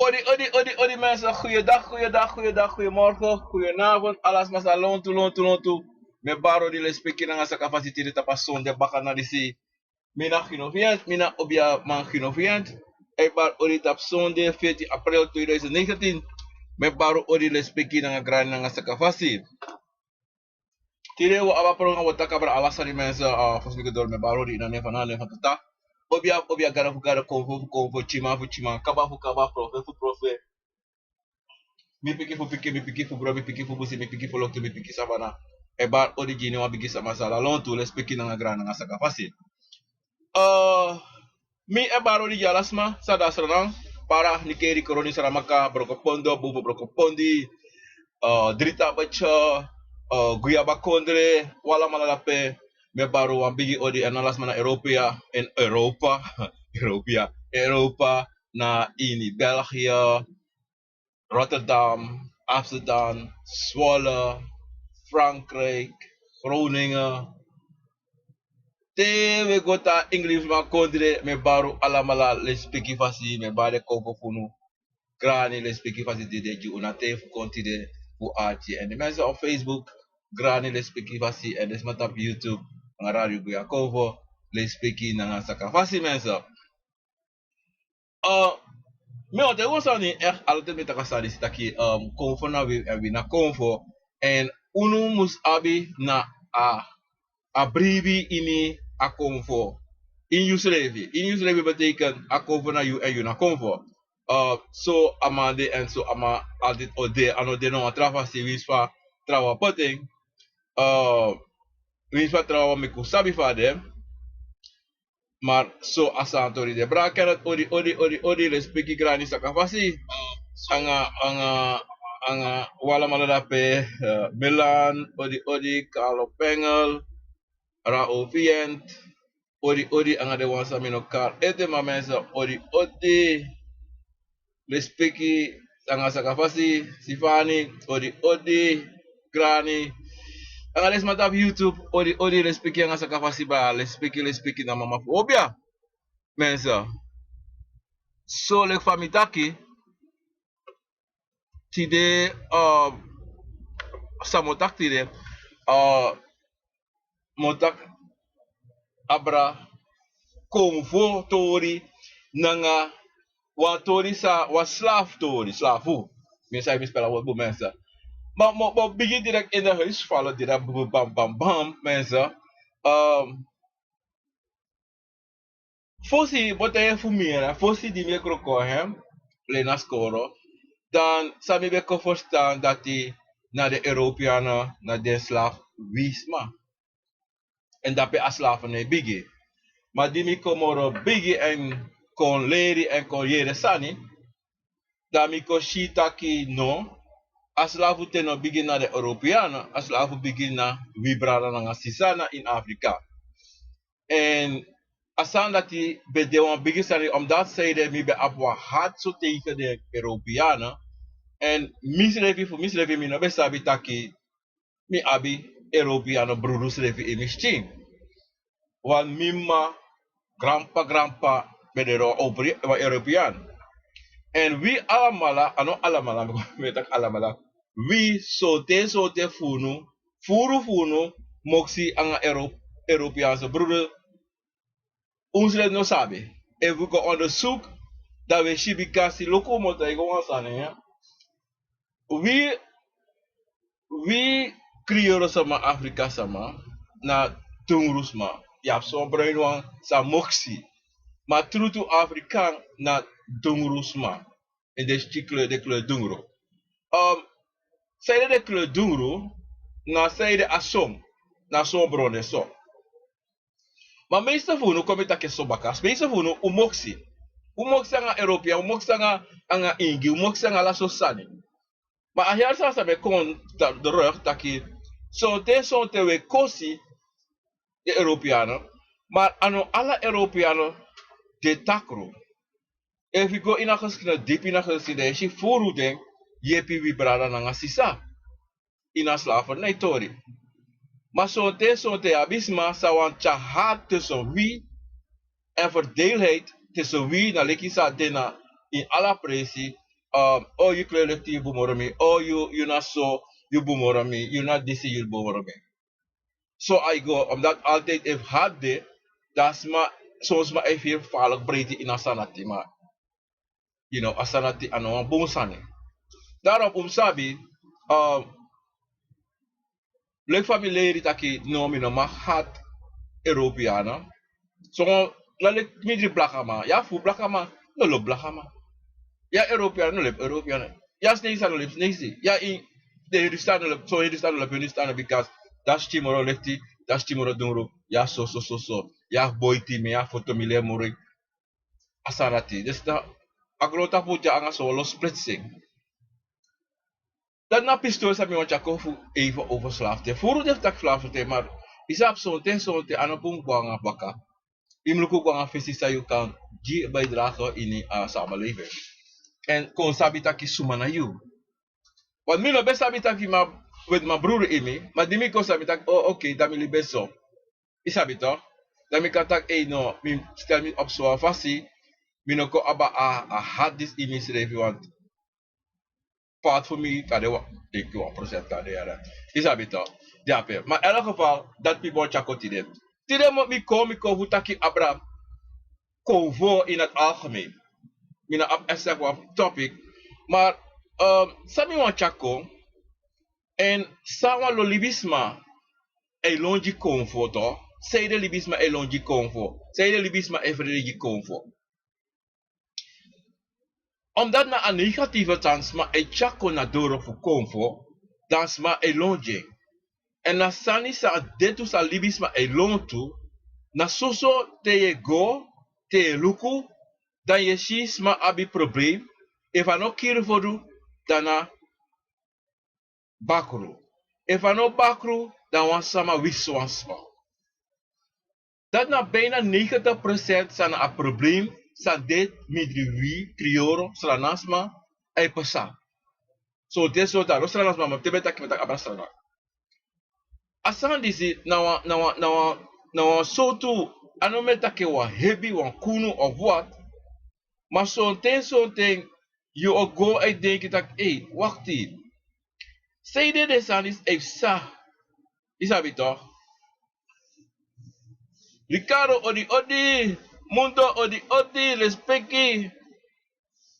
Odi mensen, goeiedag, goedemorgen, goedenavond, alles mas lontu. Me baro di le speki na sa capacity de tapason de baka na disi. Mina ginovient, mina obia man ginovient. E bar odi tap sonde 14 April 2019. Me baro odi le speki na gran na sa capacity. Tire wo aba pro nga wata kabra alasari mensen, fosmi dol me baro di na ne fanane fatata. Obia gara konvo chima fu chima kaba fu profe mi piki fu bro mi piki fu busi mi piki fu lokto mi piki sabana e bar origine wa bigi sama sala lontu les piki na grana nga saka fasi mi e bar origi alasma sada sranang para nikeri koroni saramaka brokopondo bubu brokopondi drita bacha guyaba kondre wala malalape me baru wan bigi odi analas mana Europea en Europa Europa na ini België, Rotterdam, Amsterdam, Zwolle, Frankrijk, Groningen. Te we gota English ma kondre me baru alamala le spiki fasi me bare koko funu. Grani le spiki fasi de ju una te fu konti de fu arti en de mensen op Facebook grani le spiki fasi en des mat op YouTube nga radio Guya Kovo le spiki na saka fasi mensen. Me o te wosa ni echt altijd met takasadi sitaki konfo na we na konfo en unu mus abi na a brivi ini a konfo. In Yuslevi betekent a konfo na you en you na konfo. So amade en so ama altijd ode anode no trava si wispa trawa potting. Wispa trawa me kusabi fade. Maar so asantori de braken het odi respecti grani sakafasi. Anga wala maladape Milan odi Carlo Pengel Rao Vient odi anga de wansa minokar ete ma mensa odi respecti anga sakafasi Sifani odi grani anga les matap YouTube odi respecti anga sakafasi ba respecti na mama obia mensa so lek famitaki tide samotak tide motak abra konvo tori nanga wa tori sa wa slafu mensa mi spela wat mensa maar begin direct in de huis vallen direct bam mensa fosi botei fumira fosi di mie krokohem le nascoro dan sami be verstaan dat hij naar de Europeanen, naar de slaaf wisma. En dat bij slaven ne bigi. Maar die mi komoro bigi en kon leri en kon yere sani. Dan mi ko shitaki no. Aslavu teno bigi naar de Europeanen, aslavu bigi na wibrara na sisana in Afrika. En asan dat hij bij de bigi sani, omdat zij de mi be apwa had zo tegen de Europeanen. En mislevi mi no be sabi taki mi abi Europeano brudus levi emistin. Wan mimma grandpa bedero European. En wie alamala, metak alamala. Wie sote furu moksi anga Europeaanse broeder. Ons no sabi. En we gaan onderzoek dat we shibikasi lokomota ego sane ya. Wie krioro sama Afrika sama na tungrusma. Ja, zo'n bruin sa moksi. Maar true to Afrikaan na tungrusma. En de kleur dungro. Zij de kleur dungro na zij de asom. Na zo'n bronne so. Maar meestal voor nu kom je dat je so bakas. Meestal voor nu umoksi. Umoksi anga Europea, umoksi anga Ingi, umoksi anga la sosani. Maar ahyar sa me kon de rug taki sote we kosi de Europeanen, maar ano alla Europeanen de takro. If you go in a geschiedenis, diep in a geschiedenis, je voorhoeding, je hebt vibrada na sisa in a slavernij tori. Maar sote abisma sawan chahat tussen wie en verdeelheid tussen wie na lekisa dena in alla presi oh you clear lefty you bumorami, oh you not so you bumorami, you not this you bumorami. So I go omdat altijd if hadde, that's ma soms ma even valk breedte in asanati ma asanati ano ang bumsani. Daarom sabi um lek familiari taki no mi no ma hat Europeana. So lalek midri blakama, ya fu blakama, no lo blakama. Ya Europeana no lep Europeana. Ya snakes no lep snakes. Ya in de Hindustan no lep so Hindustan no lep Hindustan because das timoro lefti, das timoro dungro, ya so. Ya boy team, ya foto mile muri asanati. Dus da agrota po ja anga solo splitsing. Dat na pistool sa mi want jako fu even overslaafd. Voor de tak slaafd maar isap so te ano pong kwanga baka. Imluko kwanga fesi sa yu kan gi bijdrage in die samenleving. En kon sabi taki sumana yu. Want mi no best sabi taki ma with my broer in me, maar die mi kon sabi tak oh okay, dat mi li best so. Isabi toch? Dat mi kan tak no, mi stel mi op so fasi. Mi no ko aba a had this image review want part voor mij kan de ik 1% kan de jaren. Isabi toch? Ja, maar in elk geval dat mi bon chako tidem. Tidem moet mi ko hutaki Abraham convo in het algemeen. Mina op een topic. Maar sami wan chako en sawa lo libisma e longi convo to. Sei de libisma e longi convo. Sei de libisma e vredi convo. Omdat na een negatieve transma e chako na doro fu convo, dan sma e longi. En na sani sa detu sa libisma e lontu, na soso te ye go, te ye luku, dan je ziet maar abi probleem. If ano kiri fodu, dan na bakru. If ano bakru, dan wan sama wiswansma. Dat na bijna 90% zijn een probleem, zijn dit midriwi, trioro, sranasma, en pasa. So dit soort daar, sranasma, maar te betek met abrasana. Asan disi, na sotu, ano metake wa hebi, wan kunu of what. Maar zo'n ding, je ook go uit denken dat, wacht even. Zij de san is even sa. Is dat toch? Ricardo odi, Mundo odi, respecti.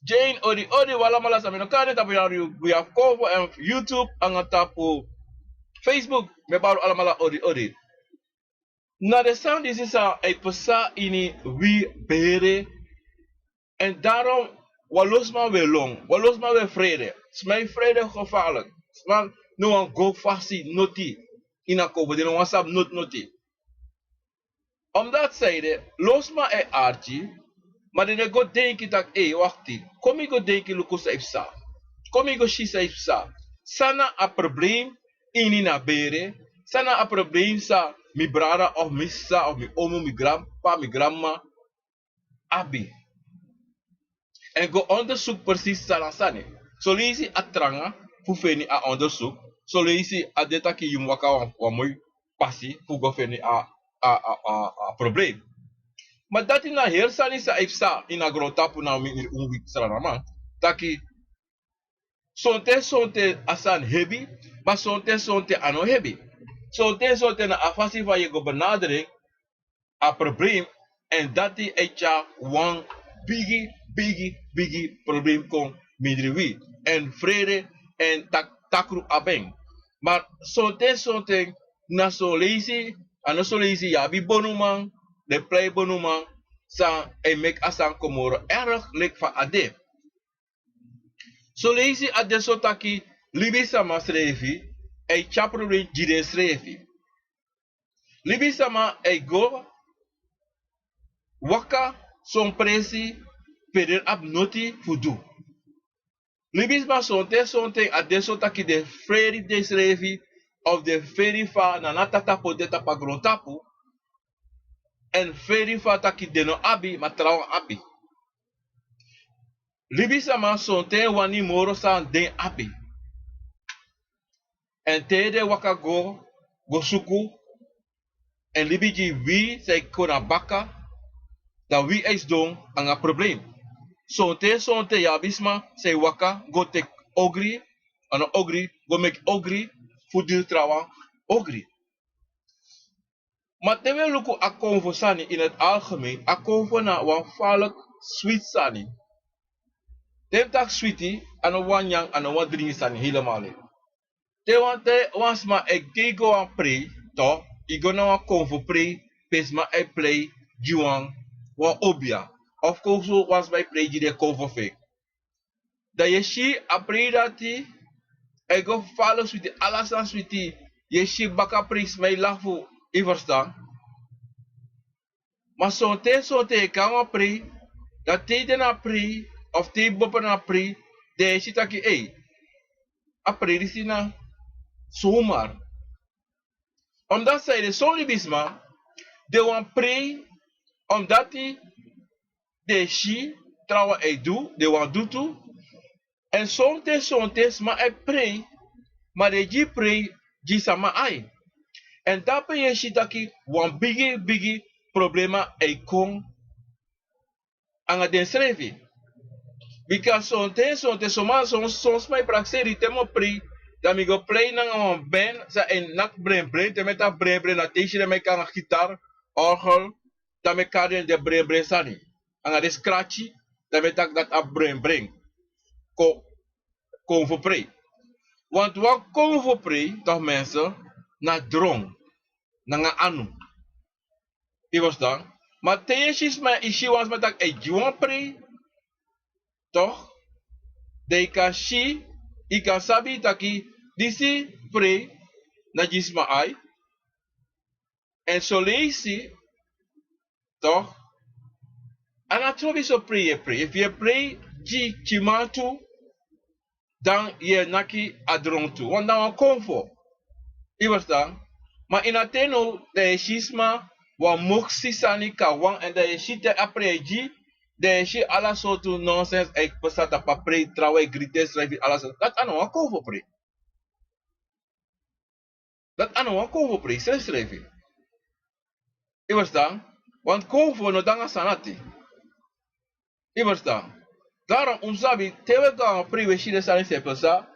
Jane odi, wala mala sa minokane, tapo we have cover and YouTube, ang tapo Facebook, me baro alamala odi. Na de sound is a pasa ini we bere. En daarom, walosma we long, walosma we vrede. Smij vrede gevaarlijk. Smij no een go fasti noti. In een kobo, die no WhatsApp noti. Omdat zeiden, losma e archi, maar die go denken dat, wacht, kom ik go denken lukos efsa. Kom ik go shisa efsa. Sana a probleem in na bere. Sana a probleem sa mi brada of mi sa of mi omo, mi grandpa, mi grandma. Abi. En go onderzoek precies salasane. So leisi atranga, fu feni a onderzoek. So leisi a deta ki yum waka wa mooi passi, fu go feni a probleem. Maar dat in na heersani sa ifsa in a grotapu na mi unwik salanama. Taki sonte asan hebi, maar sonte ano hebi. Sonte na afasi van je go benadering a probleem. En dat die echa one biggie probleem kon midriwi. En vrede en takru abeng. Maar sonte na so lazy, ano so lazy yabi bonumang, de play bonumang, sa e mek asan komoro erg lek van ade. So lazy ade so taki libi sama srevi, e chapru jide srevi. Libi sama e go waka son presi peder ab noti fudu. Libisma sonte adesso taki de freri desrevi of de feri fa na natata podeta pa grontapu en feri fa taki de no abi matrawa abi. Libisama sonte wani moro sa den abi. En tede waka go suku en libiji wi sei kona baka dan wie is doen aan een probleem. Sonte ya bisma say waka go take ogri, and ogri go make ogri fudir trawa ogri. Maar terwijl luku a konvo sani in het algemeen, a konvo na wan valk sweet sani. Tem tak sweetie, en wan yang en wan drinken sani helemaal niet. Te wans ma e gigo an pre, to, I go na wan konvo pre, pes ma e play, juan, wan obia. Of course, wans ma e play, jide konvo fake. Da je shi a pre dati, e go follow sweetie, alasan sweetie, je shi baka pris, ma I lafu, I verstaan. Maar sonte kan a pre, dat te den a pre, of te boppen a pre, de shi taki, a pre disi na, zomaar. Omdat zij de zonlibisma, de wan pre, omdat die de shi, trouwen ei doe, de wan doe toe, en sonte, maar ei pre, maar de ji pre, ji sama ai. En dat ben je shi taki, wan bigi problema ei kon, aan den schrevi. Because sonte, soms mij praxeri, temo pre, dat mi go play na een band, sa en nak brain, te met dat brain, na teshi de me kan gitaar, orgel, dat me kan de brain sani. Anga de scratchy, dat me tak dat a brain, kom voor pre. Want wat kom voor pre, toch mensen, na drong, na nga anu. I was dan. Maar teshi is maar ishi was met tak e juan pre, toch? De kan shi, I kan sabi taki, disi pre, na jisma ai. En zo lees je, toch? En natuurlijk zo pre. If je pre, ji chimatu, dan je naki adrontu. Want dan kom voor. I was dan. Maar in Atheno, de shisma, wa moksi sani kawan, en de shite apre ji, de shi ala sotu nonsense, ek pesata pa pre, trawe, grites, schrijf ala sotu. Dat ano wa kom voor pre. Dat ano wa kom voor pre, schrijf je. I was dan. Want kom voor no danga sanati. I verstaan. Daarom umsabi tewe ka priwe shide sani se pesa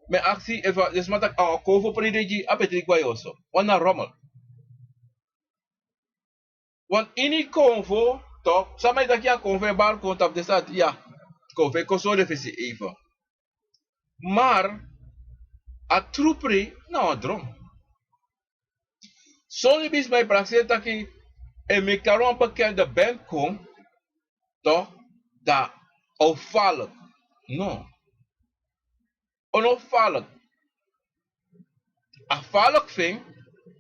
me aksi eva desmatak a kovo prideji apetri kwayoso. Wana rommel. Want ini konvo top samai dakia konve bar kontap desat ja. Konve koso defisi even. Maar a trupri na drom. Soli bis bij praxeta ki e me karon pakend de band kom toch da opvallend. No. Onopvallend. Afvallig ving,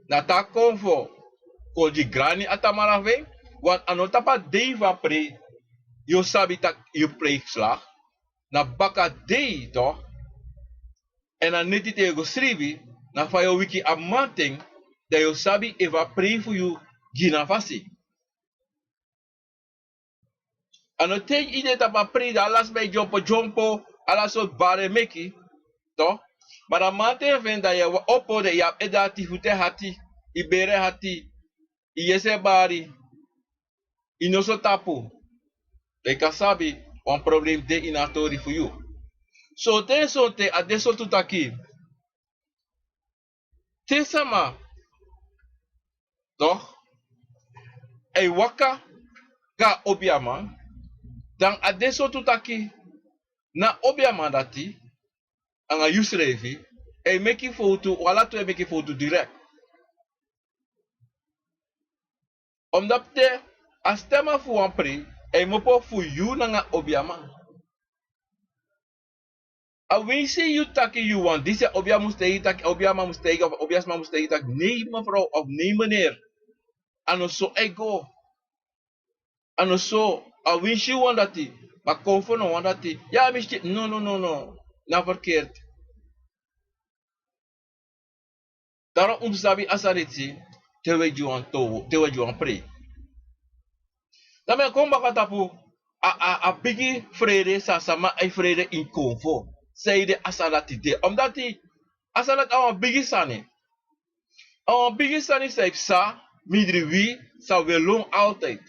dat dat kon voor die grani atamara ving, want anotapa deva pre, je sabi tak je preekslag, na baka dei toch, en dan niet het ego schrijven, na van je wiki amanting, dat je sabi eva pre voor je gina vasi. Ano take ide tapa pre da alas bij jompo, alas ook bare meki, toch? Maar dan mate vind dat je oppo de je edati hute hati, ibere hati, iese bari, inoso tapu. De kasabi, one problem de inatori for you. So te adesso tutaki. Te sama, toch? E waka ga obiama, dan adesso tutaki na obiama dati, anga yusrevi, e make foto, wala to e make foto direct. Omdat te, as tema fu wan pre, e mopo fu you nga obiama. A we say you taki you want, this obiama mustegi taki, obiama mustegi, of obiasma mustegi taki, nee mevrouw, of nee meneer. Ano so ego. Ano so, a we she want dati, maar konfo no want dati. Ja, misje, no. Na verkeerd. Daarom umsabi asaritsi, tewe juan pre. Dan men kom baka tapu, a bigi vrede sa sama ai vrede in konfo. Zeide asalati de. Omdat die asalat awan bigi sani. Awan bigi sani zei sa, midri wie, sa welong altijd.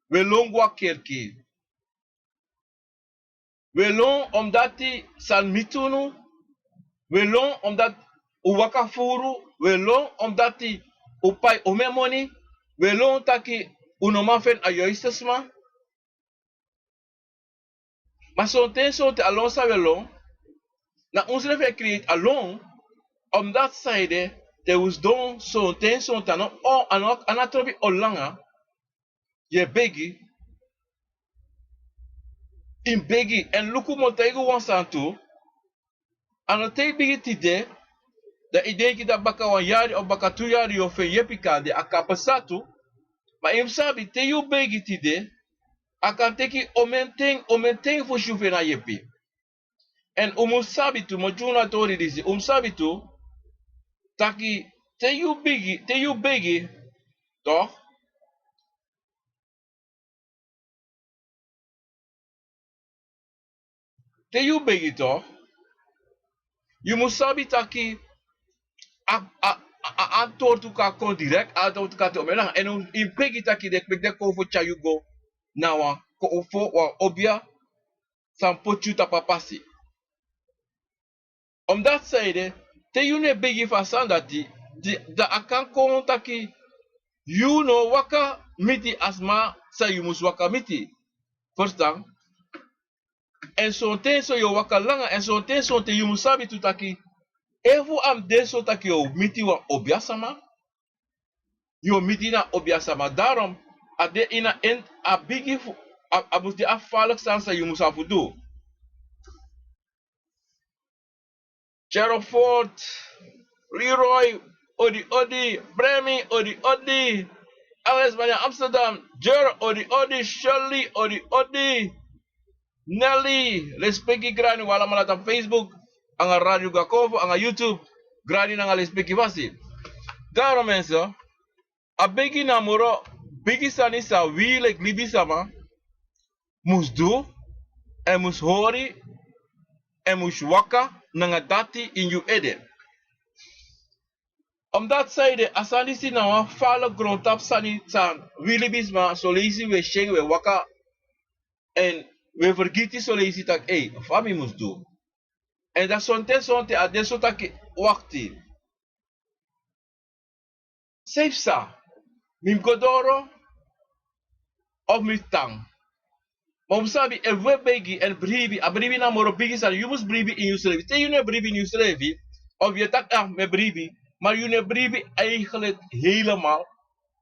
Welong wa kerki. Welon omdat die san mitunu. Welon omdat uwaka furu. Welon omdat die upai omemoni. Welon taki unomafen ayoisesma. Maar zo'n ten soort along sa welon. Na ons leven create along. Omdat zijde. Te was don zo'n ten soort anatrobi olanga. Je begi. In begi. En luku montaigo wansantu. Ano te bigi tide. Da idee dat baka 1 jaar of baka 2 jaar of yepika de akapasatu. Maar im sabi te you begi tide. Akan teki omenteng for juve na yepi. En sabi tu mojuna tori disi sabi tu taki te you begi toch? Te you begi toch? You must sabi taki antwoord tu ka kon direct antwoord tu ka te omelang en in begi taki dek bek dek ko for chayugo na wa ko ofo wa obia san pochu tapapasi. Omdat zijde, te you ne begi fasan dati, da akan kon taki, you know waka miti asma sa you mus waka miti. Verstaan? En zo'n ten so yo waka langa, en zo'n ten so te you musabi tu taki, evu am den so taki yo miti wa obiasama, yo miti na obiasama. Daarom, ade ina end a bigi fu, a mus di afvallig staan sa you musafu do. Cherofort, Leroy, Odi, Bremi, Odi, Alice Mania Amsterdam, Odi, Shirley, Odi, Nelly, respecti grani wala malata Facebook, ang radio Gakovo, ang YouTube, grani nga respecti basi. Daarom mensen, a begi namuro, begi sani sa like libi sama, mus do, en mus hori, en mus waka, nga dati in you ede. Omdat zijde, asani si na wa fala grondtap sani san, wili bisma, so lazy we sheng we waka, en we vergiti so lazy tak, fami mus do. En dat sonte, adesso tak, wakti. Safe sa, mim godoro, of mi tang. Maar sabi, we begi en bribi, a bribi na moro bigi sa, you must bribi in you slevi. Te you ne bribi in you slevi, of je tak me bribi, maar je ne bribi eigenlijk helemaal.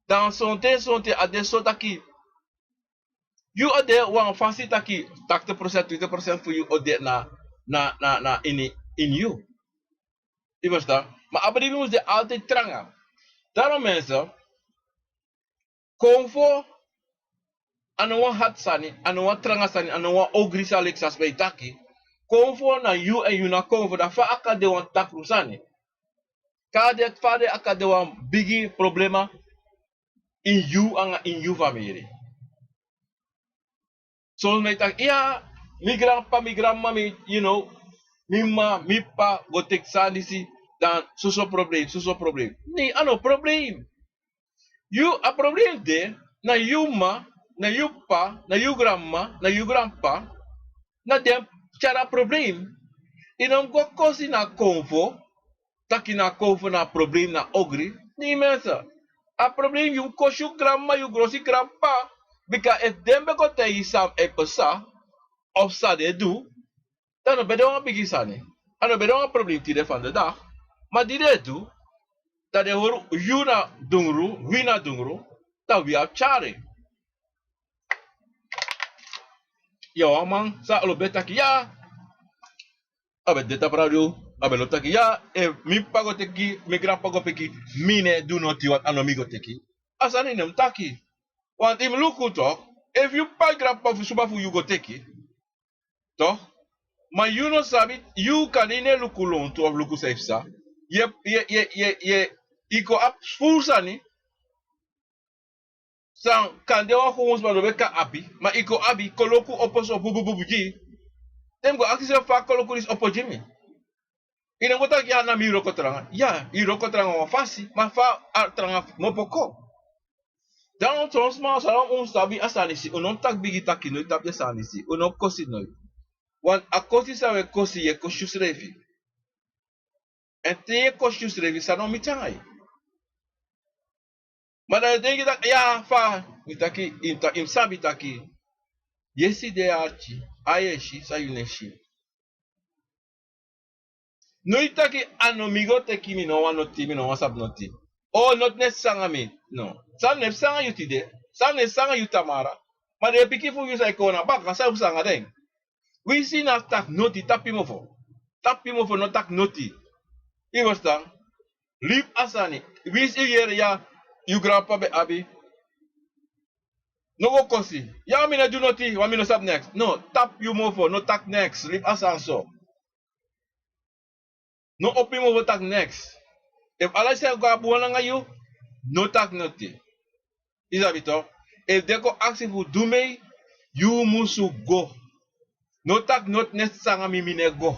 Dan sonte adesso taki. You ade wan fasi taki 80%, 20% voor you ode na in you. Je verstaan? Maar abribi moet je altijd trangen. Daarom mensen, konvo anawa hat sani, anawa tranga sani, anawa ogri salik sasbei taki. Konvo na you en you na konvo, da fa aka de wan takru sani. Kade fade aka de wan bigi problema in you family. So may tak, mi grandpa, mi grandma, you know, mi pa go tek sanisi dan suso problem. Ni ano problem. You a problem de na you ma, na you pa, na you grandma, na you grandpa, na dem chara problem. Inom go kosi na konvo, taki na konvo na problem na ogri, ni mensa. A problem you kosi you grandma, you grossi grandpa, because if dem be go tell sam epesa, of sa de do, dan ben je een beetje sani. En dan ben je een probleem die van de dag. Maar die de do, dat de hoor, you na dungru, we na dungru, dat we have chari. Ja man, sa alo betaki ya. Abe deta radio, abe lo taki ya. Mi pago teki, mi gran pago peki, mine do not wat anomigo teki. Asani nem taki. Want im luku toch, if you pay grandpa for suba fu you go teki. Toch? Maar you no sabi, you kan ine luku lontu of luku safe sa. Iko ap full sani. San kan de wa gewoon maar we ka abi, maar iko abi koloku opos op bububuji. Dem go akise fa koloku is opo jimi. Ina go tak ya na mi roko tranga. Ya, i roko tranga wa fasi, maar fa tranga mo poko. Dan ons ma salam ons tabi asani si, onon tak bigi takino tap de sani si, onon kosi no. Want a kosi sa we kosi ye koshus revi. En te ye koshus revi sa no mitangai. Maar dan denk je dat, ja, fa, mitaki, im sabi taki, yesi de achi, ayeshi, sa yuneshi. No itaki anomigo te kimi no wa noti, mi no wa sab noti. Oh, not ne sanga mi, no. Sa ne sanga yutide, sa ne sanga yutamara. Maar de piki fu yusa ikona, baka sa usanga deng. We see na tak noti, tapi mofo. Tapi mofo no tak noti. I was dan, liep asani. We see here ya, you grandpa be abi. No go kosi. Ya mi na do noti, wa mi no sab next. No, tap you mofo, no tak next. Liep asan so. No opi mofo tak next. If Allah say go abuana nga you, no tak noti. Isabito. If they go ask you do me, you musu go. No tak not next sanga mi mine go.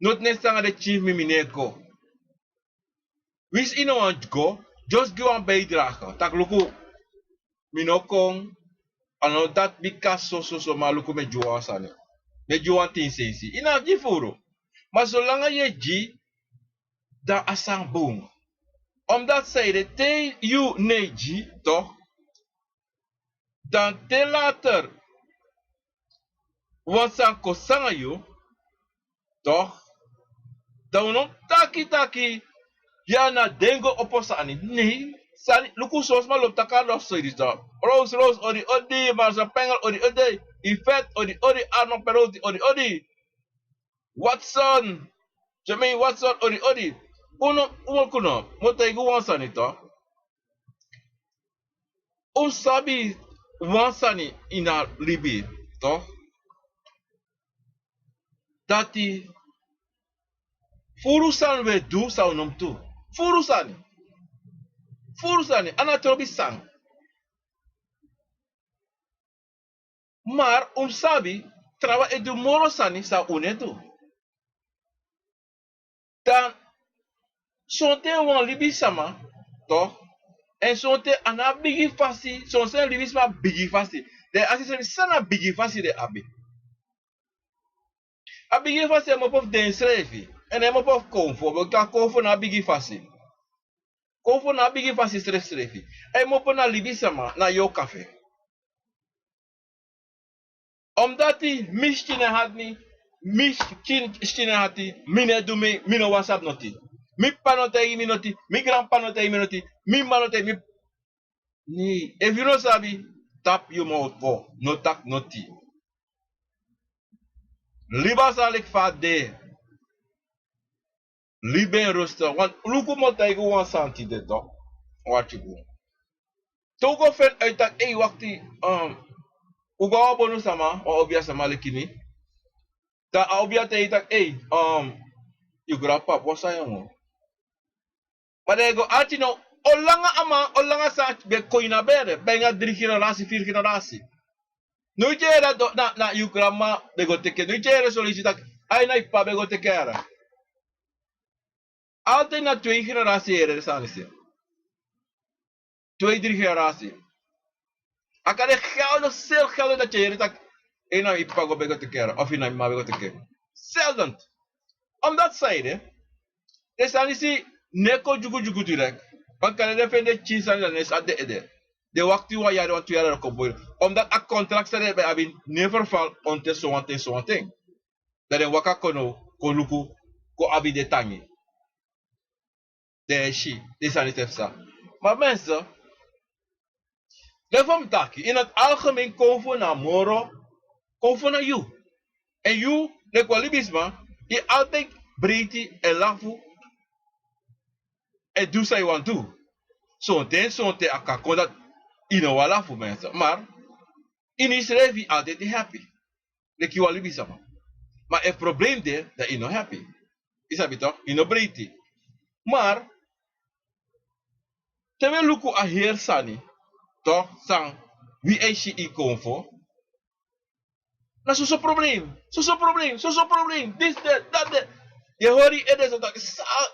Not next sanga the chief mi mine go. Wis ino want go, just go and bijdragen. Tak luku minokong ano dat bikas so maluku me juwa sane. Me juwa tin sensi. Ina jifuro. Maar zolang je ji, da asang boom. Omdat zij de te you nee ji, toch? Dan te later, wat sang kosanga you, toch? Dan no taki, ya na dengo oposani. Nee, sani, luku sos ma lop takado soidi toch? Rose, odi, marza pengel, odi, ifet, odi, arno peroti, odi. Watson, Jermaine Watson, odi. Uno kuno, motaigu wansani toch? Sabi wansani ina libi, toch? Dati furusan we do sa unom tu. Furusani, anatrobi sang. Maar sabi traba edu morosani sa unetu. Dan sonte wan libi sama, toch? En sonte ana bigi fasi, sonse libi sama bigi fasi. De asise sana bigi fasi de abi. A bigi fasi é mopof den srevi. En é mopof konfo, porque konfo na bigi fasi. Konfo na bigi fasi srevi. É mopo na libi sama na yo café. Omdat die mischine had ni, mischine had die, mine do me, mino WhatsApp noti. Mi panote mi noti, mi grandpanote mi noti, mi manote mi. Ni, if you know sabi, tap your mouth for, no tak noti. Liba salik fa de. Liben roster, want luku mo tayo wan santi de dok. Wat je go. Togo fen uit dat wakti, uga bonu sama, o obia sama lekini. Ta obia te itak, you grandpa, wasa yung. Madego, ati no, olanga sa be koina bere, benga 3 generasi, 4 generasi. No jera do na you grandma bego teke, no jera solicitak, ay na ipa bego tekera. Altijd na 2 generatie ere sanisi. 2, 3 generatie. Akade gelden, zelf gelden dat je ere tak, na ipa go bego tekera, of ina ima bego tekera. Zelden. Omdat zijde, de sanisi neko jugu direct. Want kan je defende chinsan dan is at de ede. De waktu wa yare want yare ko boy. Omdat a contract sa be abin never fall onte so one thing. Dat en waka kono ko luku ko abi de tangi. De shi, de sanitef sa. Maar mensen, daarvan taki in het algemeen konvo na moro, konvo na you. En you, de kwalibisma, je altijd breedte en lafu en doe sa je want do. Zonte akako dat ino wala voor mensen. Maar in Israël we altijd happy. De kiwalibi sama. Maar het probleem de dat ino happy. Is dat toch? Ino breedte. Maar terwijl luku a heer sani, toch? Sang wie is je in konvo? Na zo'n probleem. This, that. Je hoort die edes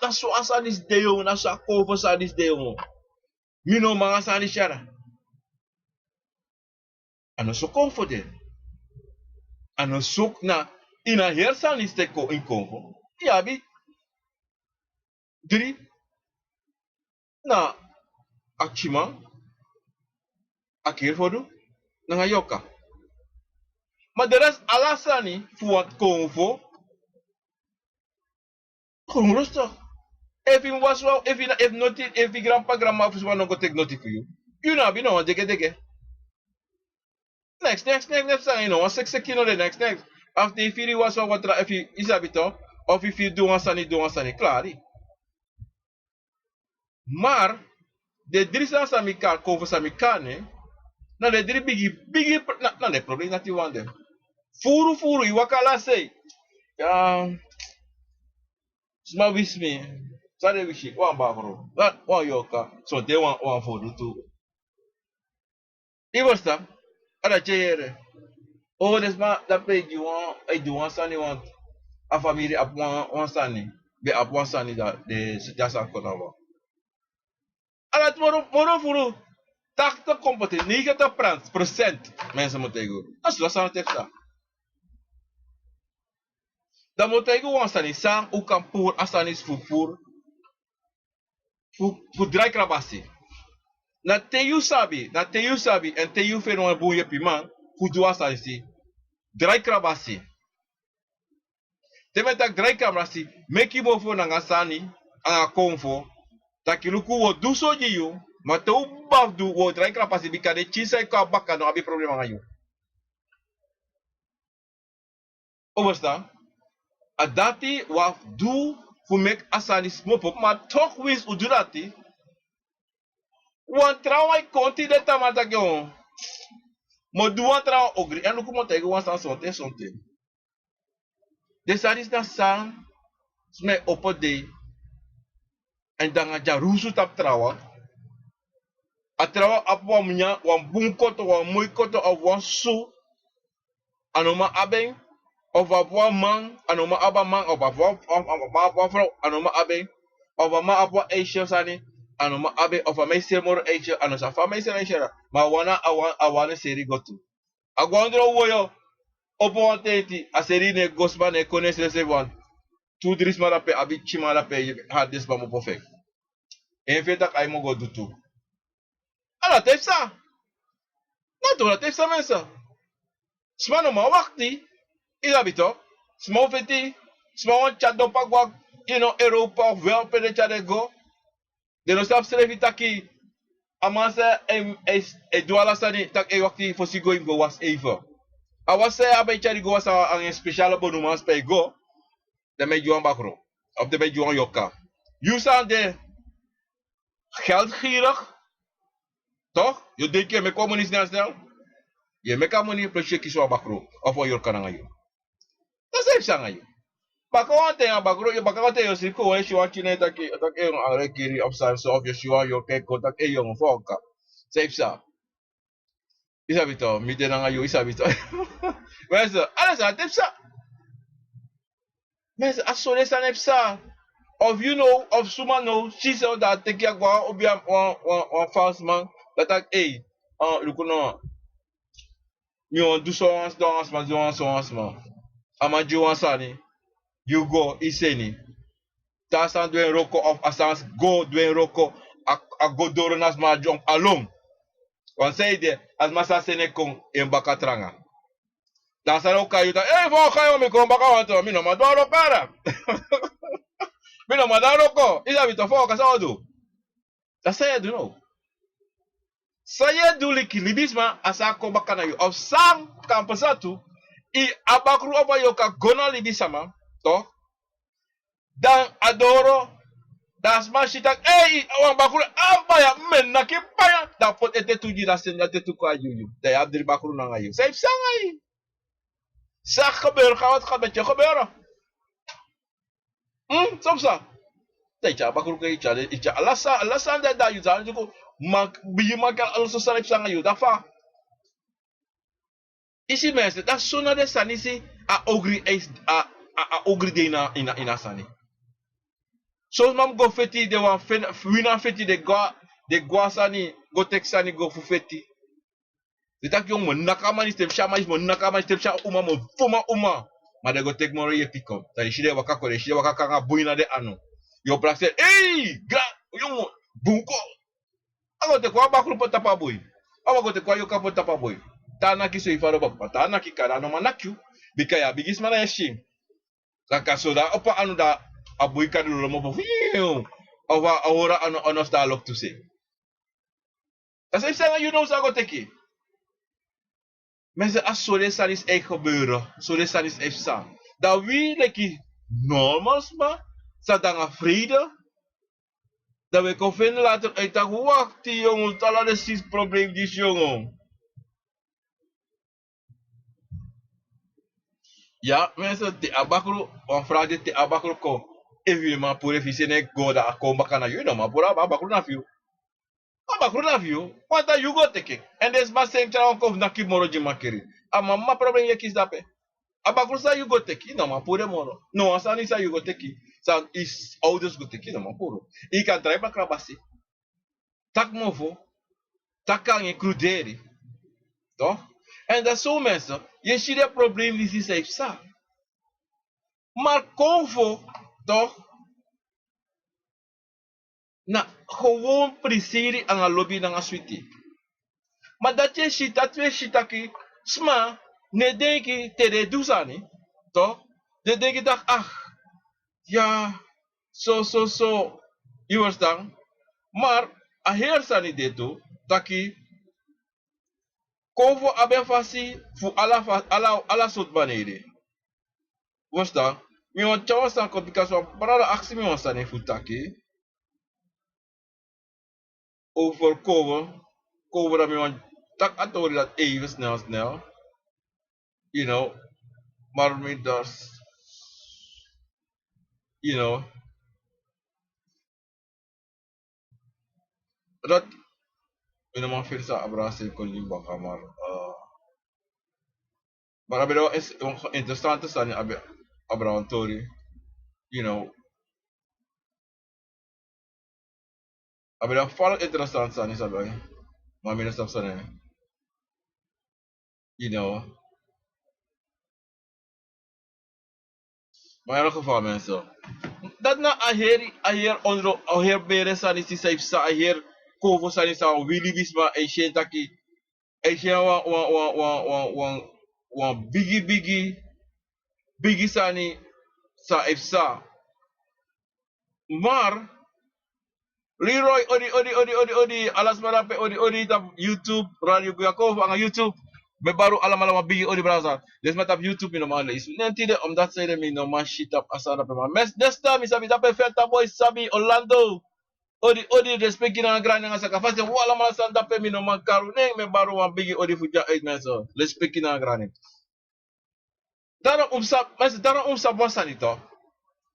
dat zo asan is de jongen, dat zo konvo san is de jongen. Mino mga sani shara. Ano so konvo de? Ano zoek na ina hersanisteko in Congo. Yabi 3 na achima akir fodu na yoka. Maar de rest alasani voor het Congo gewoon rustig. If you was well, if not if you grandma was one go take notice for you. You know, you know, dege. Next, you know, 6 kilo the next. After if you was what if you is a bit of if you do one sani, claro. Maar de drie sami kan Congo sami kane, na de drie bigi na de probleem dat you want them. Furu, iwakala say. Sma wish me. Sorry wish one bakro. That one yoka. So they want one for the two. Ibosta. Ada chere. Oh, this man that pay you want. I do one sunny want. A family up one sunny. Be up one sunny that the just a konawa. Ada moro furu. Takte kompote 90% mensen moeten go. Dat is wat aan het hebben. Dan moet je gewoon staan sang u kan poer asanis voor dry krabasi. Na te you sabi en te you fe no boye piman fu do asanisi dry krabasi. Te met dat dry krabasi make you move na ngasani anga konfo takiluku wo do so you maar te u baf do wo dry krabasi bikade chisa ka baka no abi problema ngayo. Overstaan? Adati waf do fu make asani smoke maar toch wis udurati wan trawai konti de tamata ke on mo du wan trawa ogri en luku mo tege wan san sonte de saris na san sme opo de en danga ja rusu tap trawa a trawa apwa mnya wan bun koto wan moy koto of wan su anoma aben of apwa man anoma aba man of apwa vrouw anoma aben of ma apwa eisha sani anoma abe of a meisje moro eisha anosa fa meisje eisha ma wana awana seri gotu agwandro woyo opo anteti a seri ne gosba ne kones se wan tu dris mala pe abi chimala pe hadis ba mo perfect en feta kai mo go dutu ala tefsa na to la tefsa mensa smano ma wakti ilabito small feti small chat do pagwa you know Europa wel pe de chat go de no sap selevita ki amasa e duala sani tak e wakti fosi go was even. I was say abe chari go was ang special bonus pe go de me juan bakro of de me juan yoka. You staan de geldgierig toch? Je denkt je me communist niet snel? Je me kan money plus je kies wat bakro of wat yoka na ngayon. Dat is even ngayon. Baka wante nga bakro je baka wante yo siko e shiwa chine taki e yung are kiri of san so of yo shiwa yo keko tak e yung foka. Safe sa. Isa bito, mite na ngayon isa bito. Wesa, ala sa tipsa. Mes asole sa nepsa. Of you know, of suma know, she said that take ya gwa obi one false man that like hey, look no. You want do so once man. Ama ju once ani. You go iseni. Tasan doen roko of asans go doen roko a go doro nas ma jong along. Wan say de as masa sene kong en bakatranga. Tasan oka yuta eh vo kayo mi kong baka wanto mi no ma do cara. Mino madaroko, ila bitofoka sa odu. Saya do no. Saya do liki libisma asako bakana yu of sang kampasatu I abakru apa yoka gona libisama to dan adoro das mashitak awang bakru ambaya men nakipaya dapat ete tuji dasen ete tuku ayu da abdiri bakru na ngayu. Saif sangai. Sa khaber khawat khabet khaber. Samsa. Icha bakuru ke icha alasa da yu zan juko mak bi makal also salip sanga yu dafa. Isi mes da sona de sanisi a ogri de ina sani. So mam go feti de wan wina feti de go sani go tek sani go fu feti. Dit jong mo nakama ni step sha mais mo nakama step sha uma mo fuma uma. Maar de go tek mo ye pick up. Dat shide waka ko, shide waka kanga buina de ano. Yo place, hey, jong mo bunko. Ago te kwa bakru po tapa boy. Ago te kwa yo kapo tapa boy. Tana ki so ifaro ba, tana ki kara no manakyu. Bikaya bigis mana yashim. Kaka soda opa anu da aboy ka do mo bo. Over ahora ano sta look to say. Dat is zeggen, you know zo go teki. Mensen als zo is echt gebeuren, zo is echt staan. Dat we like normals maar, zodat we vrede, dat we kunnen vinden later uit dat wacht die jongen, dat is het probleem die jongen. Ja, mensen, te abakro, on vraagt te abakro ko, evidemment pour efficiënt go da komba kana you know, maar pour abakro na view. Abakro na view, want that you go teki. And there's mas saying chara on na kimoro jimakiri. Ama problem ye kis dape. Abakro sa you go teki, no ma pure moro. No, asani sa you go teki. Sa is ouders go teki, no ma puro. I kan try pa krabasi. Tak mofo, tak kan je cruderi. Toch? En dat zo mensen, je ziet het probleem die ze heeft staan. Maar konvo, toch? Na gewoon priseri aan een lobby ng aswiti. Maar dat je ziet, dat we ziet aki, sma, ne denki te reduzani, toch? Ne denki dat, ach, ja, so, je verstaan. Maar, a heer sani deto, taki, konvo abe fasi, fu ala soort banere. Verstaan? Mi wan chawa san komplikasyon, parada aksi mi wan sani fu taki. Over cover dat mi wan tak atori dat even snel. You know, maar mi das, you know, dat, mi naman feel sa abrasi ko limba kamar. Maar abelo is interessante sani abraham tori, you know, abelo fal interessant sani sabay, maar mi nasab sani, you know. Maar in elk geval mensen. Dat na aher onro aher bere sani si saif sa aher kovo sani sa Willy Bisma e shentaki e shen wan bigi sani sa ifsa. Maar Leroy odi alas marape odi tap YouTube radio Yakov ang YouTube. Me baru alam bigi odi browser. Des met op YouTube no man is. Nentide omdat zij me no man shit up asara pe man. Mes desta mi sabi tape Fenta Boy sabi Orlando. Odi respect na grande nga saka fast wala man san tape mi no man karu ne me baru wan bigi odi fuja 8 meso. Respect na grande. Daarom umsa bosanito.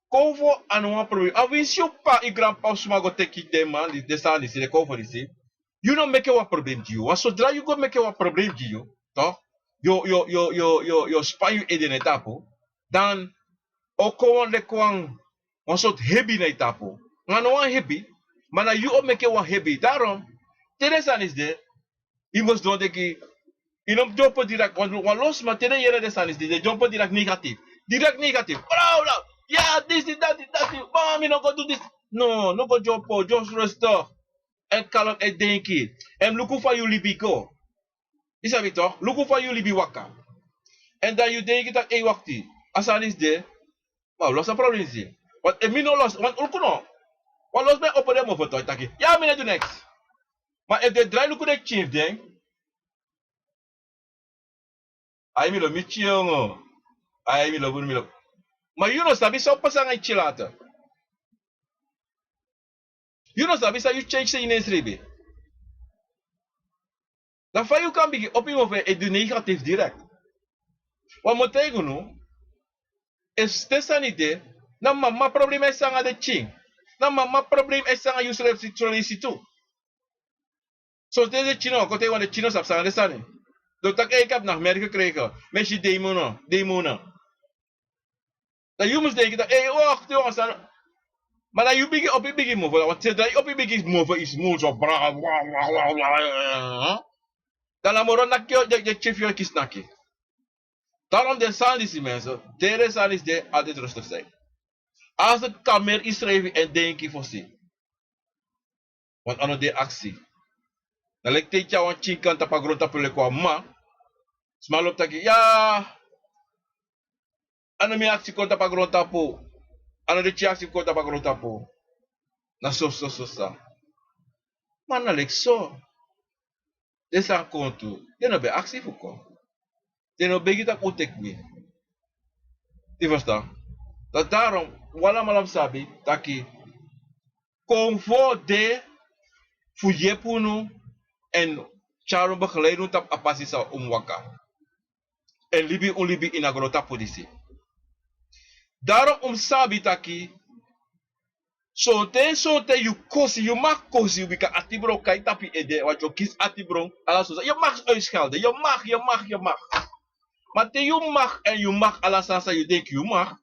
Kovo anu wan probi. Avisio pa I grandpa sumago teki de man de sani si de kovo disi. You don't make a problem to you. Want zodra you go make a problem to you, toch? Yo span you in de etapo. Dan ook de kwang een soort heavy na etapo. Ngano wan heavy, maar na you ook make a heavy. Daarom, teresan is de. Je moest doen dat je in jump direct, want los maar tere jere de san is de jump direct negatief. Direct negatief. Bro, yeah, this, that, mom, you no go do this. No go jump, just rest up. En kalm en denken. En luku fa you libi go. Isabi toch? Luku fa you libi waka. En dan you denken dat wakti. Asan is de. Maar los een probleem is. Want en no los. Want luku no. Want los ben op de move toch taki. Ja, mine do next. Maar if de draai luku de chief denk. Ay mi lo mi chiongo. Ay mi lo bun mi lo. Maar you know sabi so pasang ay chilata. You know sabi sa you change sa ines ribi. Dan van je kan begin op iemand van de negatief direct. Wat moet je doen? Is deze niet? Na mama probleem is aan de ching. Na mama probleem is aan je sexuality toe. Zo deze chino, kote wan de chino sap aan de sani. Dat ik heb nog merk gekregen. Met je demona. Dat je moest denken dat wacht jongens. Maar dat je begin op je begin move. Want dat je op je begin move is moe zo bra. Dan la moron nakyo de chef yo kis naki. Daarom de sandis die mensen, tere sandis de altijd rustig zijn. Als het kamer is schrijven en denk je voor zich. Want ano de actie. Dan lijkt het jou een chinkan tapagrota pele kwa ma. Smalop taki, ja. Ano mi actie kon tapagrota po. Ano de chi actie kon tapagrota po. Na so sa. Maar na lijkt zo. De san kontu. De no be actie voor kon. De no begit ak utek me. Je verstaan? Dat daarom, wala malam sabi, taki. Convo de fujepunu en charum begeleiding tap apasi sa umwaka. En libi in agrota politie. Daarom sabi taki. Sote you kosi, you mag kosi, you bika atibro kai tapi ede, wat je kies atibro, ala sosa. Je mag uitschelden, je mag. Maar te you mag ala sasa, you denk you mag.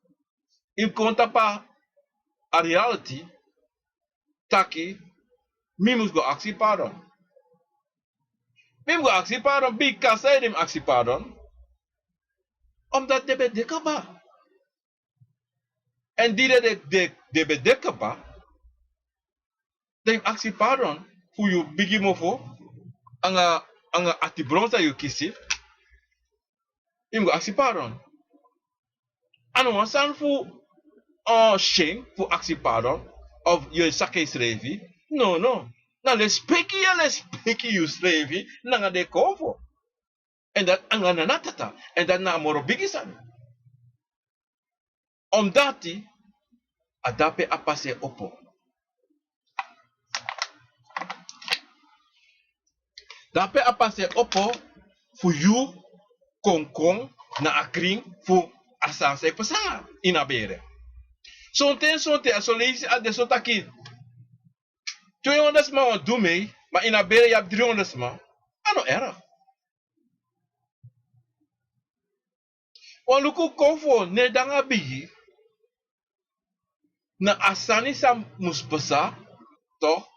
In konta pa a reality, taki, mi mus go actie pardon. Mi go actie pardon, bika say dem actie pardon. Omdat de bedeka ba. En die de bedeka ba, dem actie pardon, fu you bigi mofo, anga atibronsa you kisi, im go actie pardon. Ano wan san fu shame fu actie pardon, of you sake srevi, no. Na le speki you srevi, nanga de konvo. En dat anga nanatata, en dat na moro bigi san. Omdat die, adape apase opo. Dape apase opo, fu you konkong na akring fu asanse pesanga inabere. Sonte asolisi ade sotaki. 200 ma wan doe mee, maar inabere je hebt 300 ma. Ano erg. Wan luku konfo ne danga bigi. Na asani sa muspesa, toch?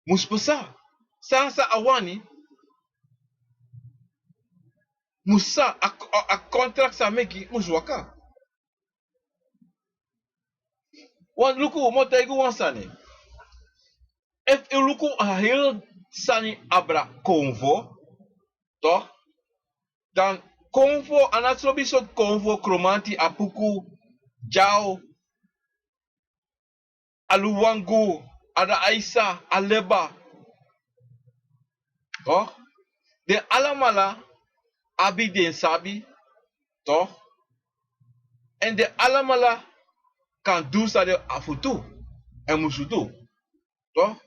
Muspesa. Sansa awani. Musa a contract sa meki muswaka. Wan luku mo tegu wan sani. If you luku a heel sani abra convo, toch? Dan convo anatsobi so convo kromanti apuku jao aluwangu ada aisa aleba. Toch? De alamala abi den sabi, toch? En de alamala kan do sa de afutu en musudu, toch?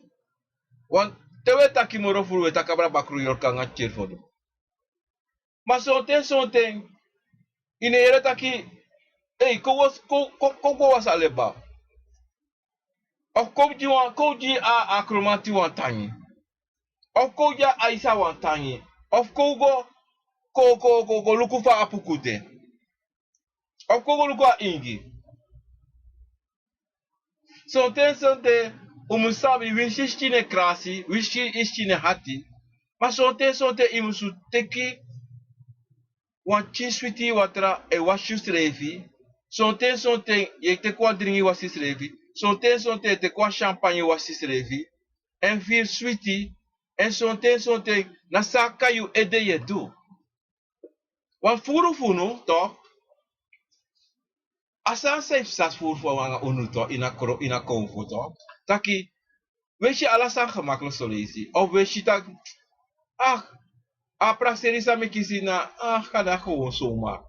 Want tewe taki moro furu takabra bakru yorka nga cheerfodu. Maar zo'n in ere taki, hey, ko was aleba. Of ko ji a akromati wan tangi. Of ko ja aisa wan tangi. Of ko luku fa apukute. Of ko luku a ingi. Zo'n umusabi wishi ne krasi, wishi ne hati. Maar zo'n imusu teki wan chiswiti watra e washu srevi. Zo'n ye te kwa dringi wasi srevi. Zo'n te kwa champagne wasi srevi. En vir sweetie. En zo'n na saka you ede ye do. Wan funu toch? Asan safe sas furu wanga unu toch ina konvo toch? Taki, weet je alasan gemakkelijk zo lezen? Of weet je dat, a praxeri sa me kisi na, kan dat gewoon zomaar.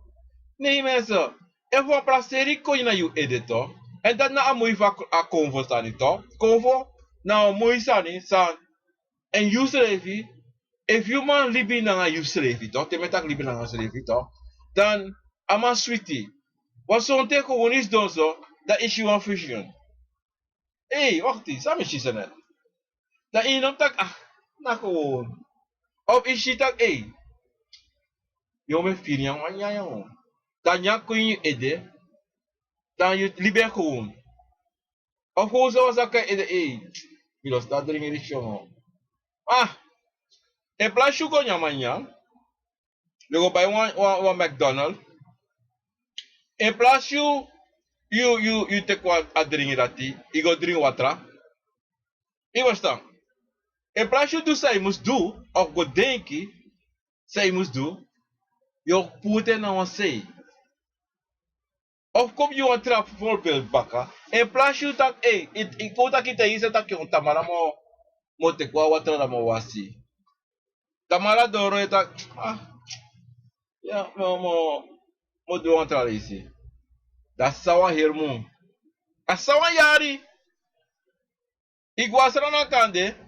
Nee mensen, en voor praxeri kon je naar je editor. En dat na a mooi van a convo staan toch? Convo, na een mooi staan. En you schrijf, if you man libi na a you schrijf toch? Te metak libi na a schrijf toch? Dan, a man sweetie. Wat zo'n teken gewoon is doen zo, dat is je een fusion. Hey, wacht eens, samen is net. Dan in hem tak, na gewoon. Of is je tak, hey. Jongen, vier jaar, man, ja, jongen. Dan ja, kun je ede. Dan je liber gewoon. Of gewoon zoals dat kan ede, hey. Milos, dat dringen is jongen. En place you go nyamanya, you go buy one McDonald's. En place you take one a drink that you go drink water. You understand? En place you do say you must do, of go denki, say you must do, you put it on say. Of kom you want trap voorbeeld baka. En place you tak, ik voel dat ik te is dat je tamara mo te kwa water na mo wasi. Tamara doro eta ja mo do water isi. Dat sawa hermo. Asawa yari. Iguasra na kande.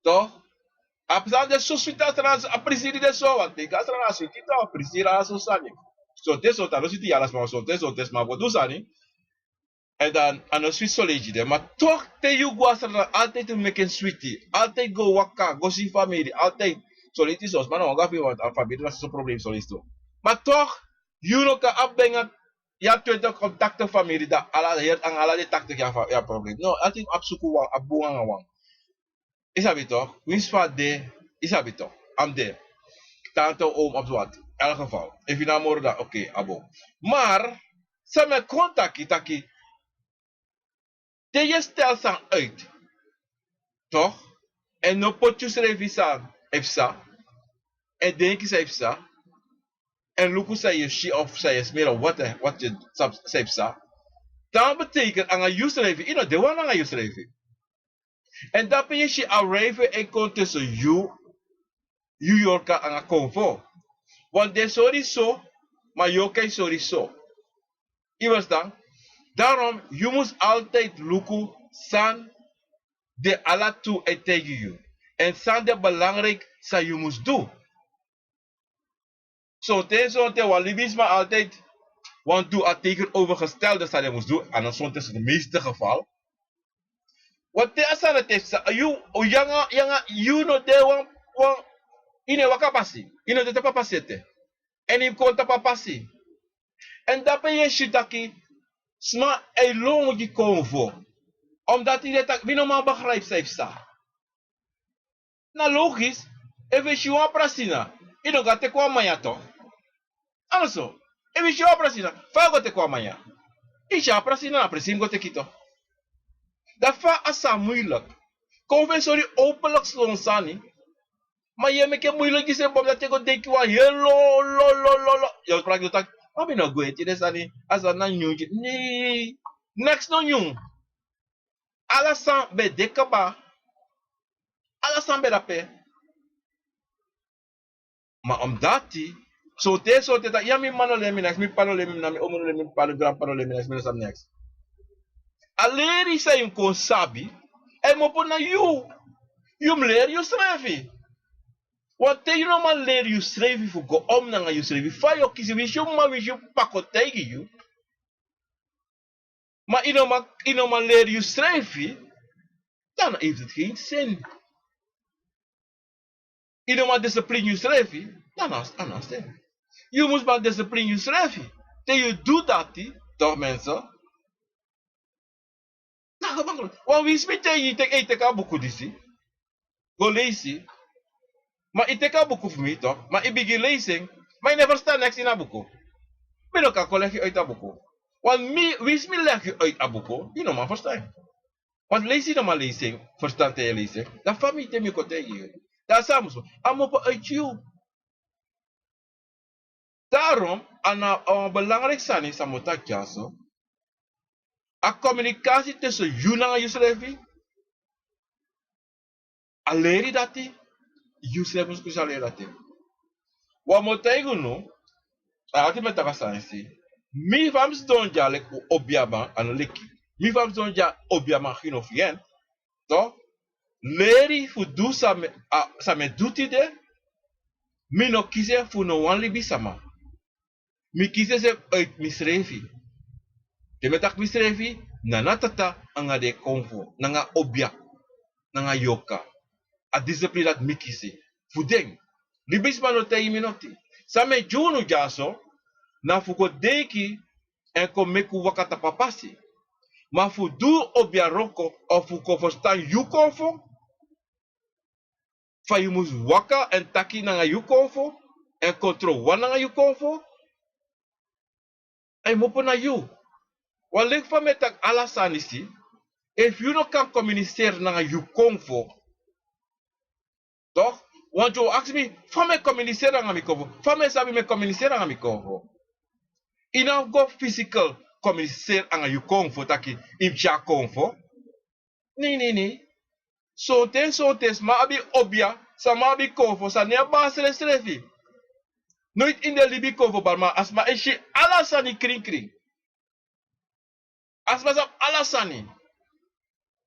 To. Apesar de suscita trans a presidi de so wat. Gasra na suscita a presidi a so sani. So te so ta no siti alas ma so te ma bodu sani. En dan aan een sweet solide. Maar toch te je guasra altijd een maken sweetie. Altijd go waka, go si familie. Altijd. Soliti sos. Maar nou, gafi want alfabet was zo'n probleem solisto. Maar toch, you know kan afbrengen. Ja, 20 contacten familie. Dat ala heer aan ala de takte ja probleem. No, altijd opzoeken wang, abuang wang. Is dat toch? Wins van de, is dat toch? Am de. Tante oom op wat. In elk geval. Even naar morgen dat, oké, abo. Maar, ze me contacten, taki. Je stelt ze uit, toch? En no pot je schrijven EFSA. En denk je EFSA. En look hoe je she of zij is meer wat je EFSA. Dan betekent aan je schrijven, you know, de one aan je schrijven. En dat ben je she arrive en komt tussen you Yorka aan een convo. Want de sorry zo, maar je kan sorry zo. Je was dan. Daarom, je moet altijd look san de alla toe en tegen je. En san de belangrijk dat je moet doen. Zo te walibisme altijd want doe het tegenovergestelde dat je moet doen. En dat is het meeste geval. Wat te asan het is, you no de wan ine waka pasi. Ine de tapa pasete. En in konta pa pasi. En dat ben je shitaki sma elong die convo. Omdat hij dat niet normaal begrijpt, heeft dat. Nou, logisch. Even je wat prasina. Je nog gaat te kwamen ja toch? Anders zo. Even je wat prasina. Vaak gaat te kwamen ja. Je ja prasina, precies gaat te kito. Dat va asa moeilijk. Conventie openlijk slonsani. Maar je maakt het moeilijk is en dat je gaat denken wat heel lo. Je praat je tak. Maar ben nog goed. Je is ani as een nieuwtje. Nee. Next no nieuw. Alasan be dekaba. Alasan be rape. Maar omdat die, zo te dat, ja, mi mano lemi next, mi pano lemi na mi omo lemi pano grandpano lemi next, mi sam next. Alleen is hij kon sabi, en mo po na you leer you schrijven. Want te you no man leer you schrijven voor go om na you schrijven. Fa yo kisi wis you ma wis you pako tegen you. Maar ino man leer you schrijven, dan heeft het geen zin. Ino man discipline you schrijven, dan is het. Je moet maar discipline je schrijven. En je doet dat, toch mensen? Nou, gemakkelijk. Want wie smet je teka boek disi? Go lezen. Maar ik teka boek voor mij toch? Maar ik begin lezen. Maar ik never sta next in een boek. Maar dan kan ik leg je uit dat boek. Want wie smet leg je uit dat boek? Je nog maar verstaan. Want lees je nog maar lezen. Verstand je lezen. Dat familie tem je tegen je. Dat is samen zo. Allemaal uit jou. Daarom, aan belangrijk zijn is aan het jaso. A communicatie tussen you en je schrijven. Alleen dat die, je schrijven moet alleen dat die. Wat moet je doen? Altijd met de sansi. Mi vams don ja lek obiaban aan leki. Mi vams don ja obiaban geen of yen. Toch? Leri fu do sa me duty de. Mi no kise fu no wan libi sama. Mi kise se uit misrevi. De metak misrevi na tata anga de konvo, nanga obia, nanga yoka. A discipline dat mi kise. Fu deng. Libis mano te iminoti. Sa me junu jaso na fu ko deki en ko meku wakata papasi. Ma fu du obia roko of fu ko verstaan you konvo. Fa you must waka en taki nanga you konfo. En control wan nanga you konfo. En mopo na you. Wan lek fa met tak alasan isi. If you no kan communiceren nanga you konfo. Toch? Want you ask me, fa me communiceren nanga mi konfo. Fa me sabi me communiceren nanga mi konfo. Ina go physical communiceren nanga you konfo taki imcha konfo. Nee. So tes ma abi obia, sa ma abi konfo, sa ne basere strefi. Nooit in de libi konfo bar, maar as ma eshi alasani kring. As ma zap alasani.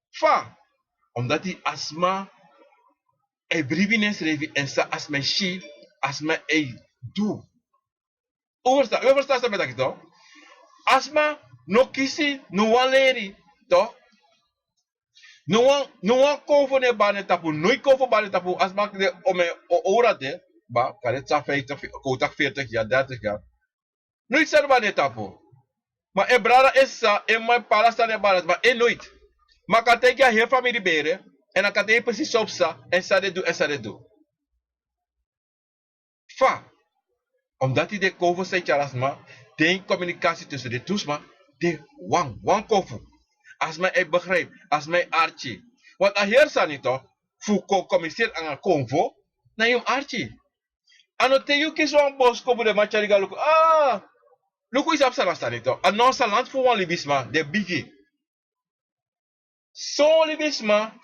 Fa, omdat die asma e bribines revi en sa asma shi, asma e do. U verstaan sa met dat toch? Asma no kisi, no wan leri, toch? No wan konfo ne bane tapu, nooit konfo bane tapu, asma de ome ora de, ba, karet sa 50, kotak 40 jaar, 30 jaar. Nooit sa bane tapu. Maar e brada essa, e mai palasta ne balas, maar e nooit. Maar kan teken heel familie beren, en dan kan teken precies op sa, en sa de do. Fa, omdat hij de konfo zei charasma, de communicatie tussen de toesma, de wan konfo. Als mij ik begrijp, als mij archie. Want a heer sa niet toch, fu communiceer aan een konfo, na yung archie. Ano te yu kies wan bos kobo de machariga luko, luko is absala sa niet toch. An non sa land fu wan libisma, de bigi. So libisma,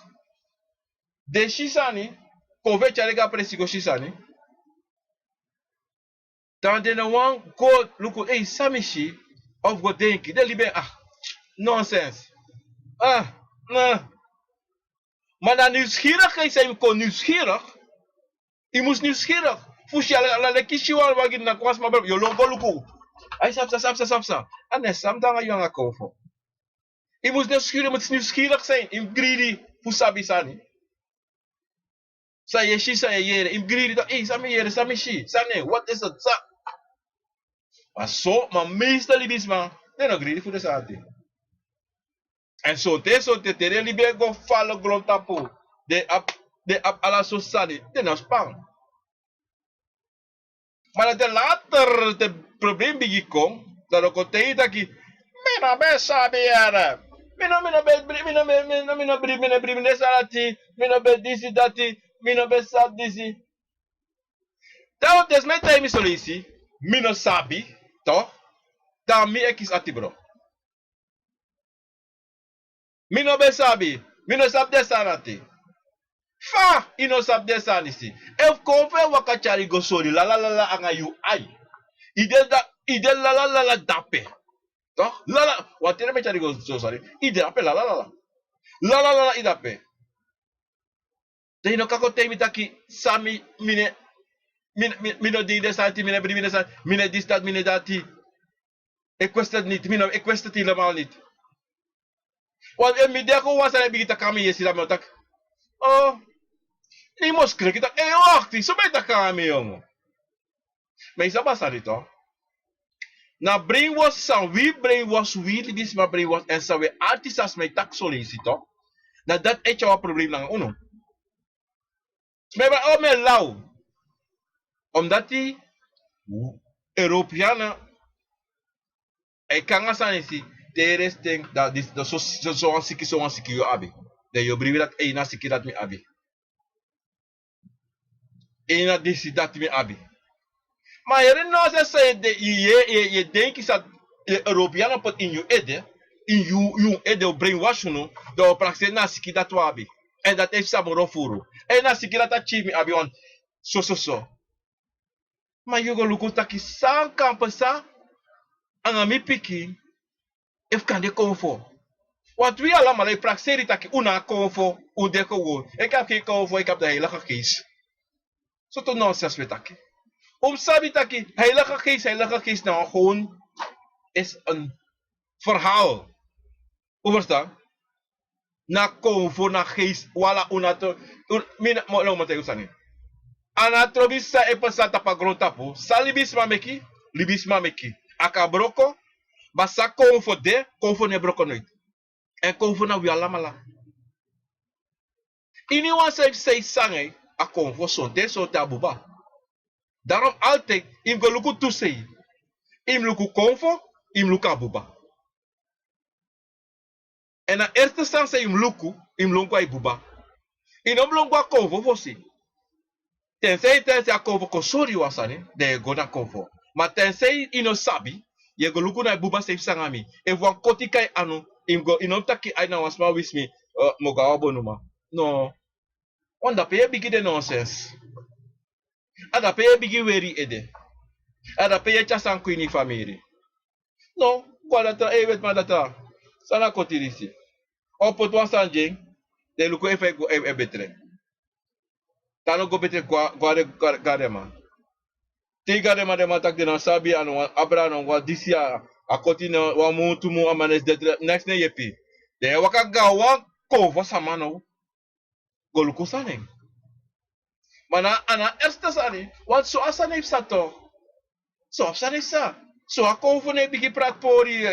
de shisani, kove chariga presigo shisani. Dan de wan go luko, samishi, of go denki, de libe, nonsense. Maar na nieuwsgierigheid zijn we kon nieuwsgierig. Je moest nieuwsgierig. Fushi ala le kishiwa wagin na kwas mabel yo longo luku. Ay sapsa. Ane samdanga yo nga kofo. Je moest nieuwsgierig zijn. Im greedy fusabi sani. Sa yeshi sa yere. Im greedy da sami yere sami shi. Sane what is it sa? Maar zo, maar meestal libisma. They no greedy fu de sati. En so te tere libe go follow grond tapu. De ap ala so sani. De no spang. Maar de later de probleem bigi kom, dat ook altijd dat ik mina be sabi yara. Mina be salati, mina be disi dati, mina be sab disi. Dat is mijn time solutie. Mina sabi, toch? Dan mi ekis atibro. Mina be sabi, mina sab de sanati. Fa, ino sab de sanisi. Ef konfe wakachari go sori la anga yu ai. Ide la dape. Toch? Wat er met chari go sorry. Ide dape la. La idape. Te no kako te mitaki sami mine di de santi mine bri mine santi mine di stat mine dati. E questo niet, e questo ti helemaal niet. Want mi deko wasa na bigita kami yesi la motak. Ni mos kre kita wacht, so beta kami jongen. Maar isa basa dito. Na brainwash sa brainwash libis ma brainwash en sa we artistas may tak solicito. Na dat e chawa problem lang uno. Smeba me lau. Omdat die Europeanen e kanga sanisi teres think dat dis so an siki yo abi. De yo brivi dat na siki dat mi abi. Na disi dat mi abi. Maar je nou zegt je denkt dat de Europeanen pot in je ede brainwash no, dat praktijk na siki dat wabi. En dat heeft samoro furu. En na siki dat achieve mi abi on so. Maar je go luku taki san kampasa anga mi piki if kan de konfo. Want we allemaal le praktijk taki una konfo u de ko. Ik heb geen konfo, ik heb de hele geest. So to nonsense met taki. Sabi taki, heilige geest nou gewoon is een verhaal. Hoe verstaan? Na konfo, na geest, wala unato, mo matay usani. Anatrobisa e pasata pagrontapo, sa libisma meki, akabroko, basa konfo ne broko nooit. En konfo na wala mala. Iniwan say sangay, a convo sonte sonte a buba. Daarom altijd, im go luku tusei. Im luku convo, im luku a buba. En na eerste instantie im luku a buba. Inom longo a convo fosi. Tensei a convo ko sorry wasane, de go na convo. Maar tensei ino sabi, ye go luku na buba safe sangami. E wan koti kai anu, inom taki ai na wasma wismi, moga abonuma. No, onda pe bigi de nonsense. Ada pe bigi weri ede. Ada pe chasan kwini family. No, kwa data wet ma data. Sana kotirisi. Opo twa sanjing, de luku efe go betre. Tano go betre kwa garema. Ti garema de matak de na sabi anu abra no wa disia akoti no wa mutu mu amanes de next ne yepi. De waka gawa ko fo samano. Go luku saneng. Mana ana erste sani, want so asane sato. So asane sa. So ako fo ne bigi prat pori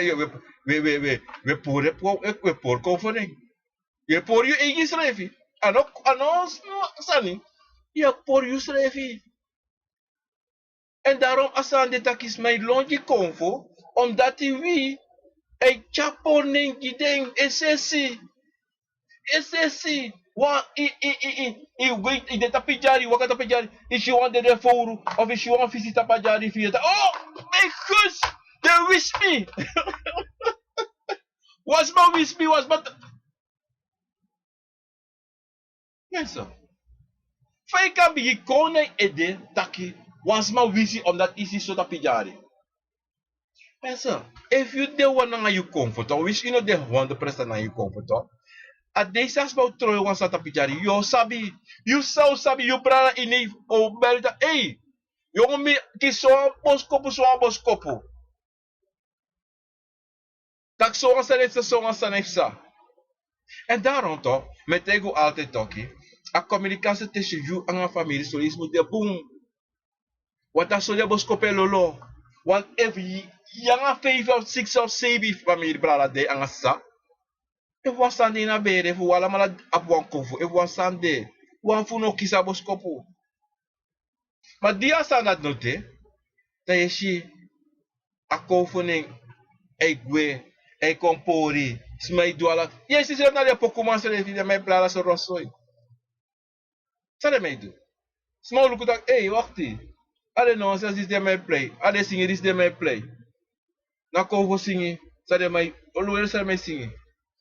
we por ko fo ne. Je por je eigen schrijven. En ook aan ons sani. Je por je schrijven. En daarom als aan dit is mijn lontje konvo, omdat wie een chaponing die denkt SSC. Wa wait in de tapijari, wat tapijari. Is je want de foru of is je want visie tapijari via de. Oh, my gosh, they wish me. Was my wish me was but. Mensen. Fai kan be kone ede taki once ma wisi omdat isi so tapijari. Mensen, if you de wana nga you comfort, which you know de 100% na you comfort, a deze as about troy once sa tapijari, you sabi, you brada ini o belta, hey, you me kiso boskopo. Tak so sa nefsa. En daarom toch, met ego altijd toki. A communicatie tussen jou en een familie zo is moet de boom. Wat dat zo de boskope lolo. Want if je 5 of 6 of 7 familie brada de aan sa. If was sande na bere fu wala mala abwan kofu. If was sande wan fu no kisa boskopo. Maar dia sanad note. Dat je a kofu ning egwe e kompori. Smai duala. Yes, is na de pokuman se de me brada so rosoi. Sade mij doen. Small look at hey, wacht ie. Ade nonsense this day my play. Ade sing this day my play. Na ko sing. Sade mij. Olu sade mij sing.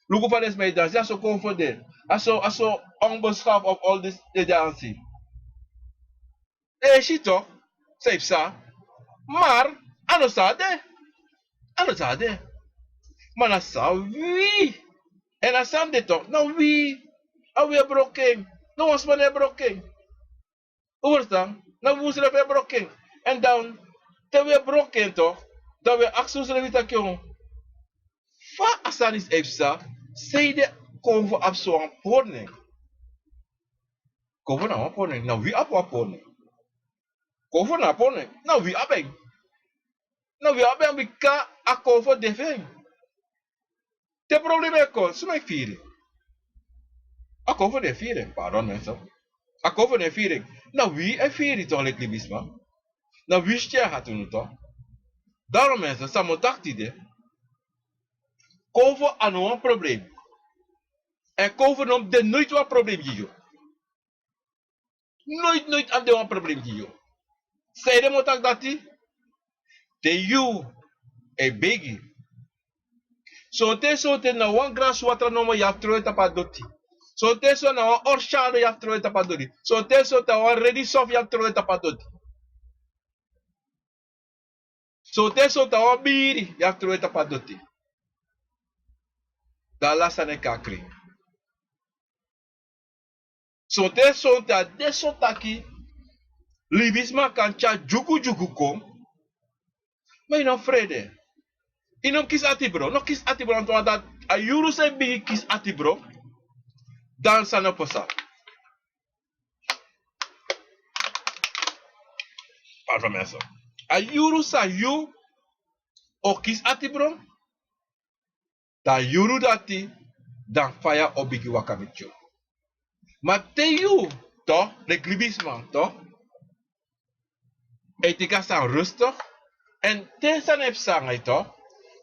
Look for this my dance. Ja so comforted. Aso onbeschaf of all this the dancing. She toch. Safe sa. Maar ano sade. Maar sa wie. En asam de toch. Nou wie. We broken. No one's money broken. Overstaan, nou moest er even broken. En dan, dat we broken toch, dat we acties er weer kijken. Fa asanis efsa, zei de konvo op zo'n porning. Konvo na porning, nou wie op porning. Konvo na porning, nou wie abeng. Nou wie abeng bika a konvo defeng. De probleem is kon, zo mij vieren. A konvo de vieren, pardon mensen. A konvo de vieren. Nou wie is vieren toch like libisma? Nou wie is je gaat doen toch? Daarom mensen, samen dacht idee. Konvo aan een probleem. En konvo nom de nooit wat probleem hier. Nooit aan de een probleem hier. Zij de motak dat die? De you a biggie. Sote na one grass water no mo ya throw it up doti. Sote so na one orchard ya throw it up doti. Sote na one ready soft ya throw it up doti. Sote na one biri ya throw it up doti. Dala sane kakri. Sote ta deso taki. Libisma kancha juku kom. Maar je vrede. Inom kies ati bro. No kies ati bro. Antoa dat a yuru se bigi kies ati bro. Dan sana posa. Pardon mensen. A yuru sa you. O kies ati bro. Dan yuru dati. Dan fire o bigi wakamitjo. Maar te you. toch? De glibisman, toch? En tika san rustig. En tesan heb sang, toch?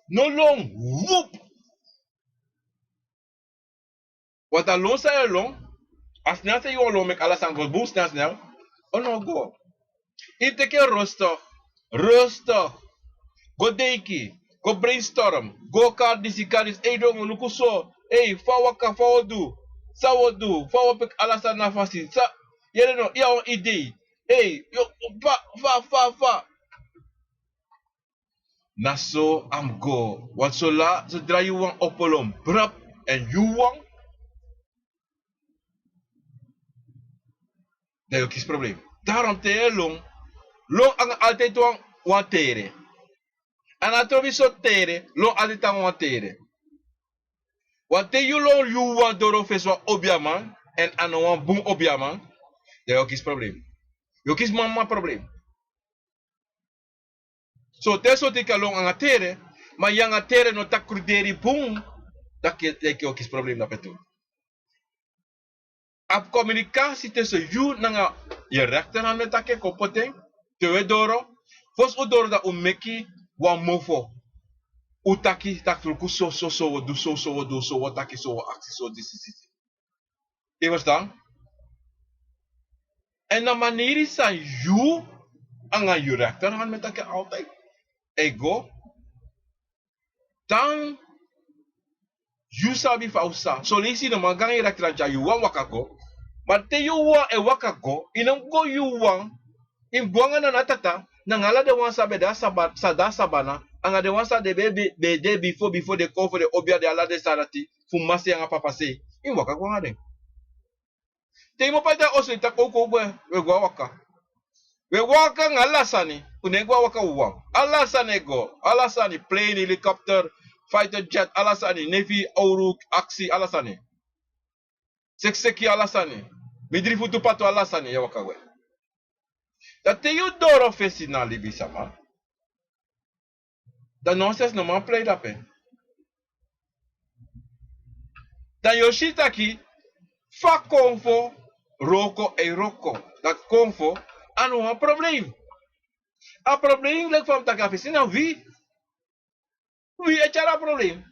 No long, woep. Wat dan long say long? As snel say you long, make alles aan go boom snel. Oh no, go. Ik teke rustig. Rustig. Go deki. Go brainstorm. Go kadisi kadis. Hey dong, luku so. Hey, fawaka fawadu. Sawadu. Fawapik alles aan nafasi. Yere no, iya on idee. Hey, yo, fa. Na so am go. Want so la, zodra you want opolom. Brap. En you want. Dat is ook geen probleem. Daarom te je long. Long ang altijd wan tere. En als je zo tere, long altijd aan wan tere. Want te je long you wan doro fes wan obiaman. En aan wan boom obiaman. Dat is ook geen probleem. Ook geen mama probleem. So te so te ka long ang tere. Maar yang tere no tak kruderi boom. Dat is ook geen probleem dat bedoel. Op communicatie tussen you en je rechterhand met dat kopoteng, te doro, fos udoro da umeki wan mofo. Utaki tak truku so do so taki so actie so this. Je verstaan? En de manier is aan you en je rechterhand met dat altijd. Ego. Dan you sabi fausa. So lesi no magang je rechterhand ja you wan wakako. Maar te you wan e wakako, inam go you wan, in buangan na natata, nangala de wan sabe da sabana, anga de wan sa de be before de call for the obia de ala de sarati, fumasi anga papase, in wakako nga den. Te mo pa da oso ita koko we gwa waka. We waka nga alasani, unegwa waka uwang. Alasani go, alasani plane, helicopter, fighter jet, alasani, navy, auru, aksi, alasani. Sekseki alasani. Midri futu pato alasani ya wakawe. Dat te you doro fesi na libi sama. Dat nonsense no man play dat pen. Dan yoshitaki fa konfo roko e roko. Dat konfo anu een probleem. A probleem lek van taka fesi na wie? Wie het een probleem?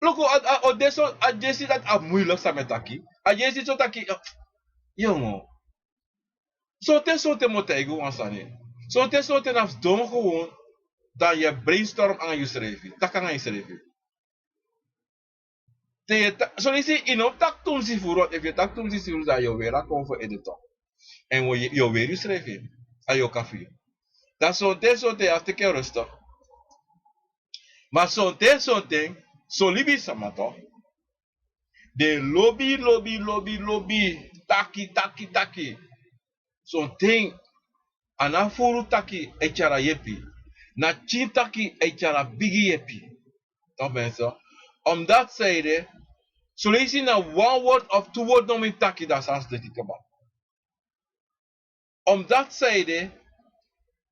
Loko a deso a jesi dat a moeilijk samen taki. A jesi so taki. Jongen. So te motego wansani. So te nafs dom gewoon dat je brainstorm aan je schrijven. Dat kan aan je schrijven. So je ziet in op tak toen si voor if je tak toen si voor dat je weer komt voor editor. En je weer je schrijven aan je café. Dat so te als te keer rustig. Maar so so libi samato. De lobby. Taki. Zo'n ding. Anafuru taki echara yepi. Na chin taki echara bigi yepi. Dat mensen. Omdat zeiden. So lees je na one word of two word nomi taki dat sans de kaba. Omdat zeiden.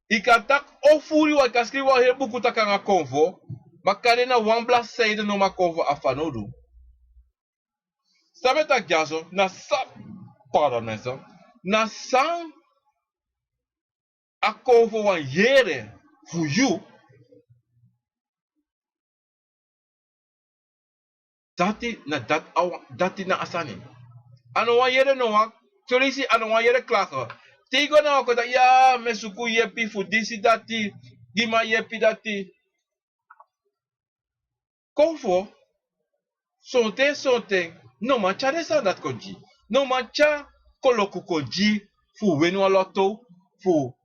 Ik kan tak ofuri wa kan skriwa heel boek taka nga konvo. Maar kan je na one blast zeiden no ma konvo afanodu. Sabe tak jaso. Na sap. Pardon mensen. Na sang. A konvo wan yere. For you. Dati na asani. Ano wan yere no wan. Solisi ano wan yere klagen. Tego na wako dat ja, mesuku yepi fu disi dati. Gima yepi dati. Konvo. Sonte. No man cha desa dat konji. No man cha koloku konji. Fu wenu aloto. Fu.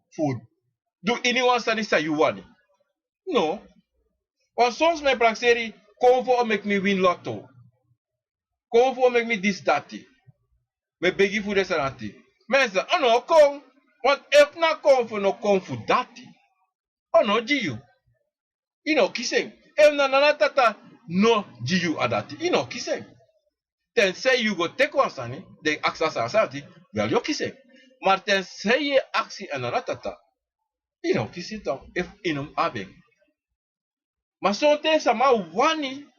Do anyone sani sa you wani. No. Want soms mijn praxeri. Konvo make me win lotto. Konvo make me this dati. Me begi fu desa dati. Mensen, no kom. Want if na konvo no konvo dati. No jiu. Ino kiseng. If na nanatata no jiu adati. Ino kiseng. Tenzij you go take one sani. De aksa sati. Wel yo kiseng. Maar tenzij je actie en nanatata. Ino kiseng toch. If inum abeng. Maar zo'n tijd sama wani.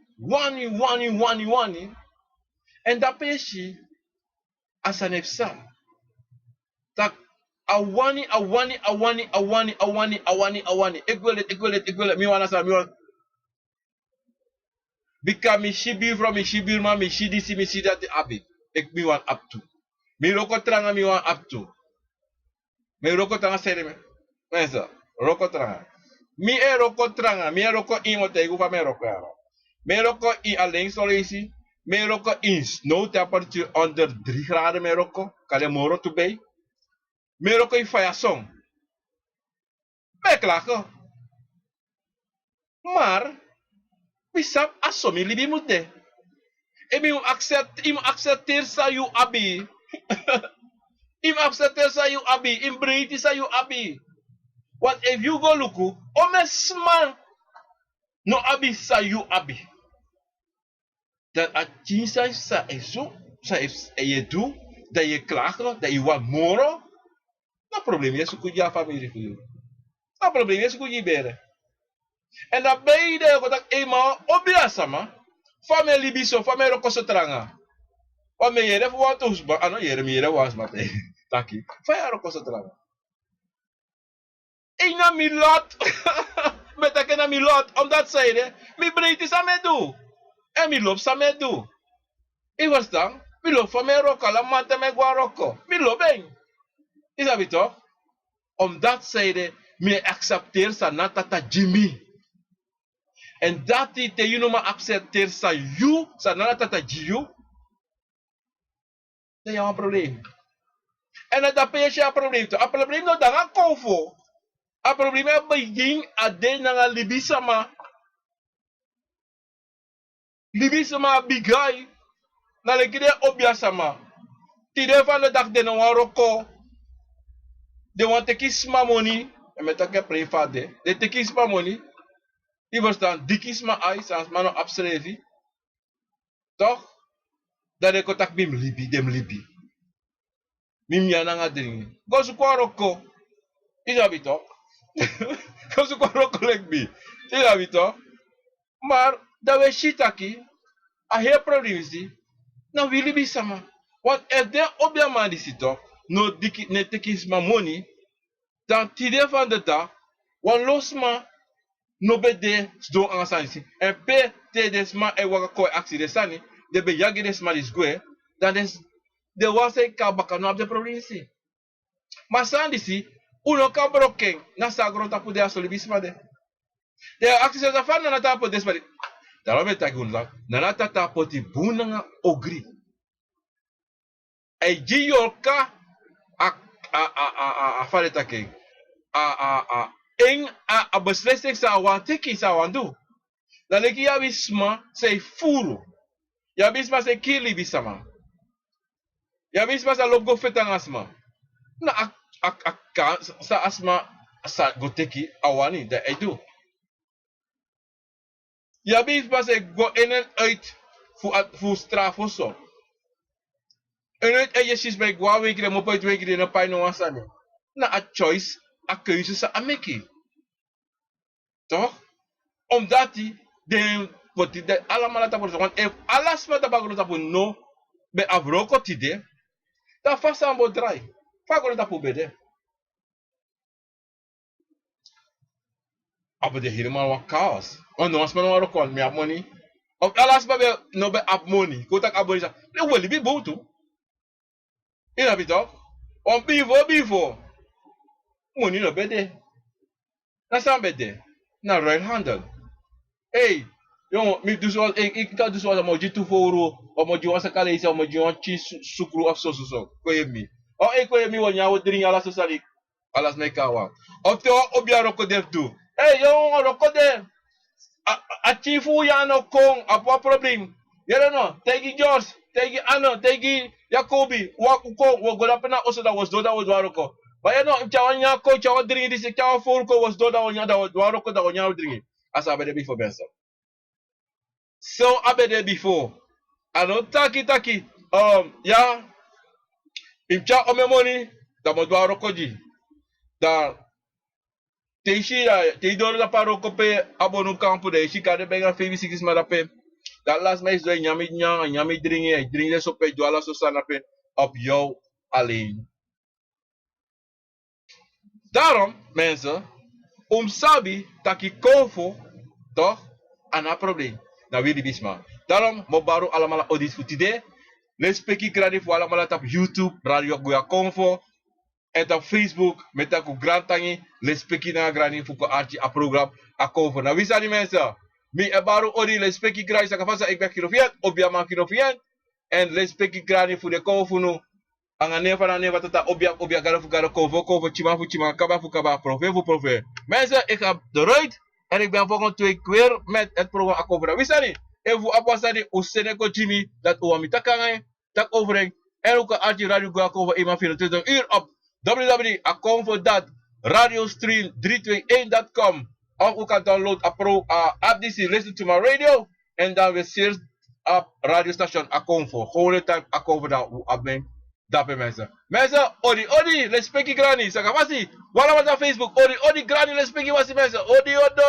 En dat peesje. asanefsa. Tak awani. Ik wil het. Mi wana sa mi wan. Bika mi shibi from mi shibir ma mi shidi si mi sida te abi. Ik mi wan up to. Mi roko tranga mi wan up to. Mi roko tranga sere me. Mensa, roko tranga. Mi e roko tranga, mi e roko in wat ik hoef me roko ara. Mi roko in alleen solisi. Mi roko in snow temperature onder 3 graden mi roko. Kade moro to bij. Mi roko in fire song. Me klagen. Maar pisap asomi libi mute. E mi accepteer sa you abi. Im accepteer sa you abi. Im breiti sa you abi. Want if you go look, omesman no abi sa you abi. Dat a chinsa sa eso, sa je doet, dat je klaagt, dat je wat moro, dat probleem is hoe je familie voor. Dat probleem is hoe je bere. En dat ben je de dat eenmaal obiasama, familie biso, familie rokosotranga. Wat me jere voor wat usba, ano jere me jere was maar taki. Familie rokosotranga. Ina mi lot. Met ik na mi lot, omdat zij mi breed is aan mij doen. En mi loop sa me doen. Ik was dan, mi loop van mij rokko, la mante me gwa rokko. Mi loop ben. Is dat toch? Omdat zij mi accepteer sa na tata Jimmy. En dat die te you no ma accepteer sa you, sa na tata Jiu. Dat is een probleem. En dat is een probleem. Een probleem no dan een konfo. Een probleem is begin a de na libisama. Libisama bigay. Na lekide obiasama. Tide van de dag de no waroko. De want te kies ma money. En met dat prefade. De te kies ma money. Die verstaan. Die kies ma ai. Sans ma no abschrevi. Toch? Dat de kotak bim libi. Dem libi. Mim yana nga dringi. Go su kwa roko. Is dat toch? Go su kwa roko lek bi. Is dat toch? Maar. Dat we shitaki. A heel probleem is die. Nou wil je sama. Want if de obia man die zit toch, no diki ne tekis ma money, dan tide van de dag, wan los ma no be de do an sansi. En pe te desma e waka koi aksi de sani, de be yagi desma dis gue, dan des de wase ka baka no ab de probleem si. Maar sandi si, uno ka broken, na sa grota pu de asolibisma de. De aksi se zafan na ta po desma de. Daarom weet ik hoe na tata poti bunanga ogri. E jiyolka a faletake a beslissing sa wan teki sa wan do. Dan leki ya bisma say furu. Ya bisma say kili bisama. Ya bisma sa logo fetang asma. Na sa asma sa goteki awani da edu. Ya bisma say go in en uit voor straf of zo. En uit je sis bij gwa week de mopai 2 keer na pai no wasani. Na a choice, a keuze sa ameki. Toch? Omdat die de wat die allemaal laten worden. Want if alles wat bagolo tapu no be abroko tide, dan vast aan bod draai. Bagolo tapu bede. Aber de helemaal wat chaos. Want no as man waro kon me have money. Of alles wat be no be have money. Ko tak abolisa. Le weli bi botu. Ina bi toch? On before. Money no bede. Na sam bede. Na right handle. Hey, jongen, ik kan dus wel een moji toevoeren, of moji was een kalesi, of moji een cheese sukru of zo. Kon je me? Oh, ik kon je me wanneer we drinken alles zo ik alles mee kan wan. Of te op je roko def doen. Hey, jongen, roko def. A chifu ya no kong, apa probleem? Jere no, tegi George, tegi Anno, tegi Jacobi, waku kong, wo godapena oso da was doda was waroko. Maar je no, chawan nyako, chawan drinken, disi chawan voorko was doda wanya da waroko da wanya drinken. As I better be for best. So I better before. I don't taki. Yeah. If chat on my money, that must be a rokoji. That teishi teidor la paroko pe abonu campo de shi kade benga febi sikis marape. That last night do nyami dringi so pe do ala so sanape. op jou alleen. Daarom, mensen, sabi taki konfo toch aan een probleem. Nou, wie die bisma. Daarom, mo baru allemaal audit voor today. Les peki gradi voor allemaal op YouTube, Radio Goya Konfo. En op Facebook, met een grand tangi, les peki na gradi voor ko archi a program a konfo. Nou, wie zijn die mensen? Mi e baru odi les peki gradi sa kafasa ik ben kilofiat, obia man kilofiat. En les peki gradi voor de konfo nu. Anga neva na neva tata obia gara fu gara konvo chima fu chima kaba fu kaba profe fu profe. Mensen, ik ga eruit en ik ben volgende week weer met het programma Akobra. Wist je niet? En voor apasani Oseneko Jimmy dat Oami Takangai tak overeng en ook Archie Radio Guacovo eenmaal 24 uur op www.aconvo.radiostream321.com of u kan download app DC Listen to My Radio en dan weer search op radiostation Aconvo. Gewoon het type Aconvo dan u abmen. Dape mensen. Mensen, odi, let's speak granny. Saka wasi. Wala wala Facebook. Odi, granny, let's speak wasi mensen. Odi, odo.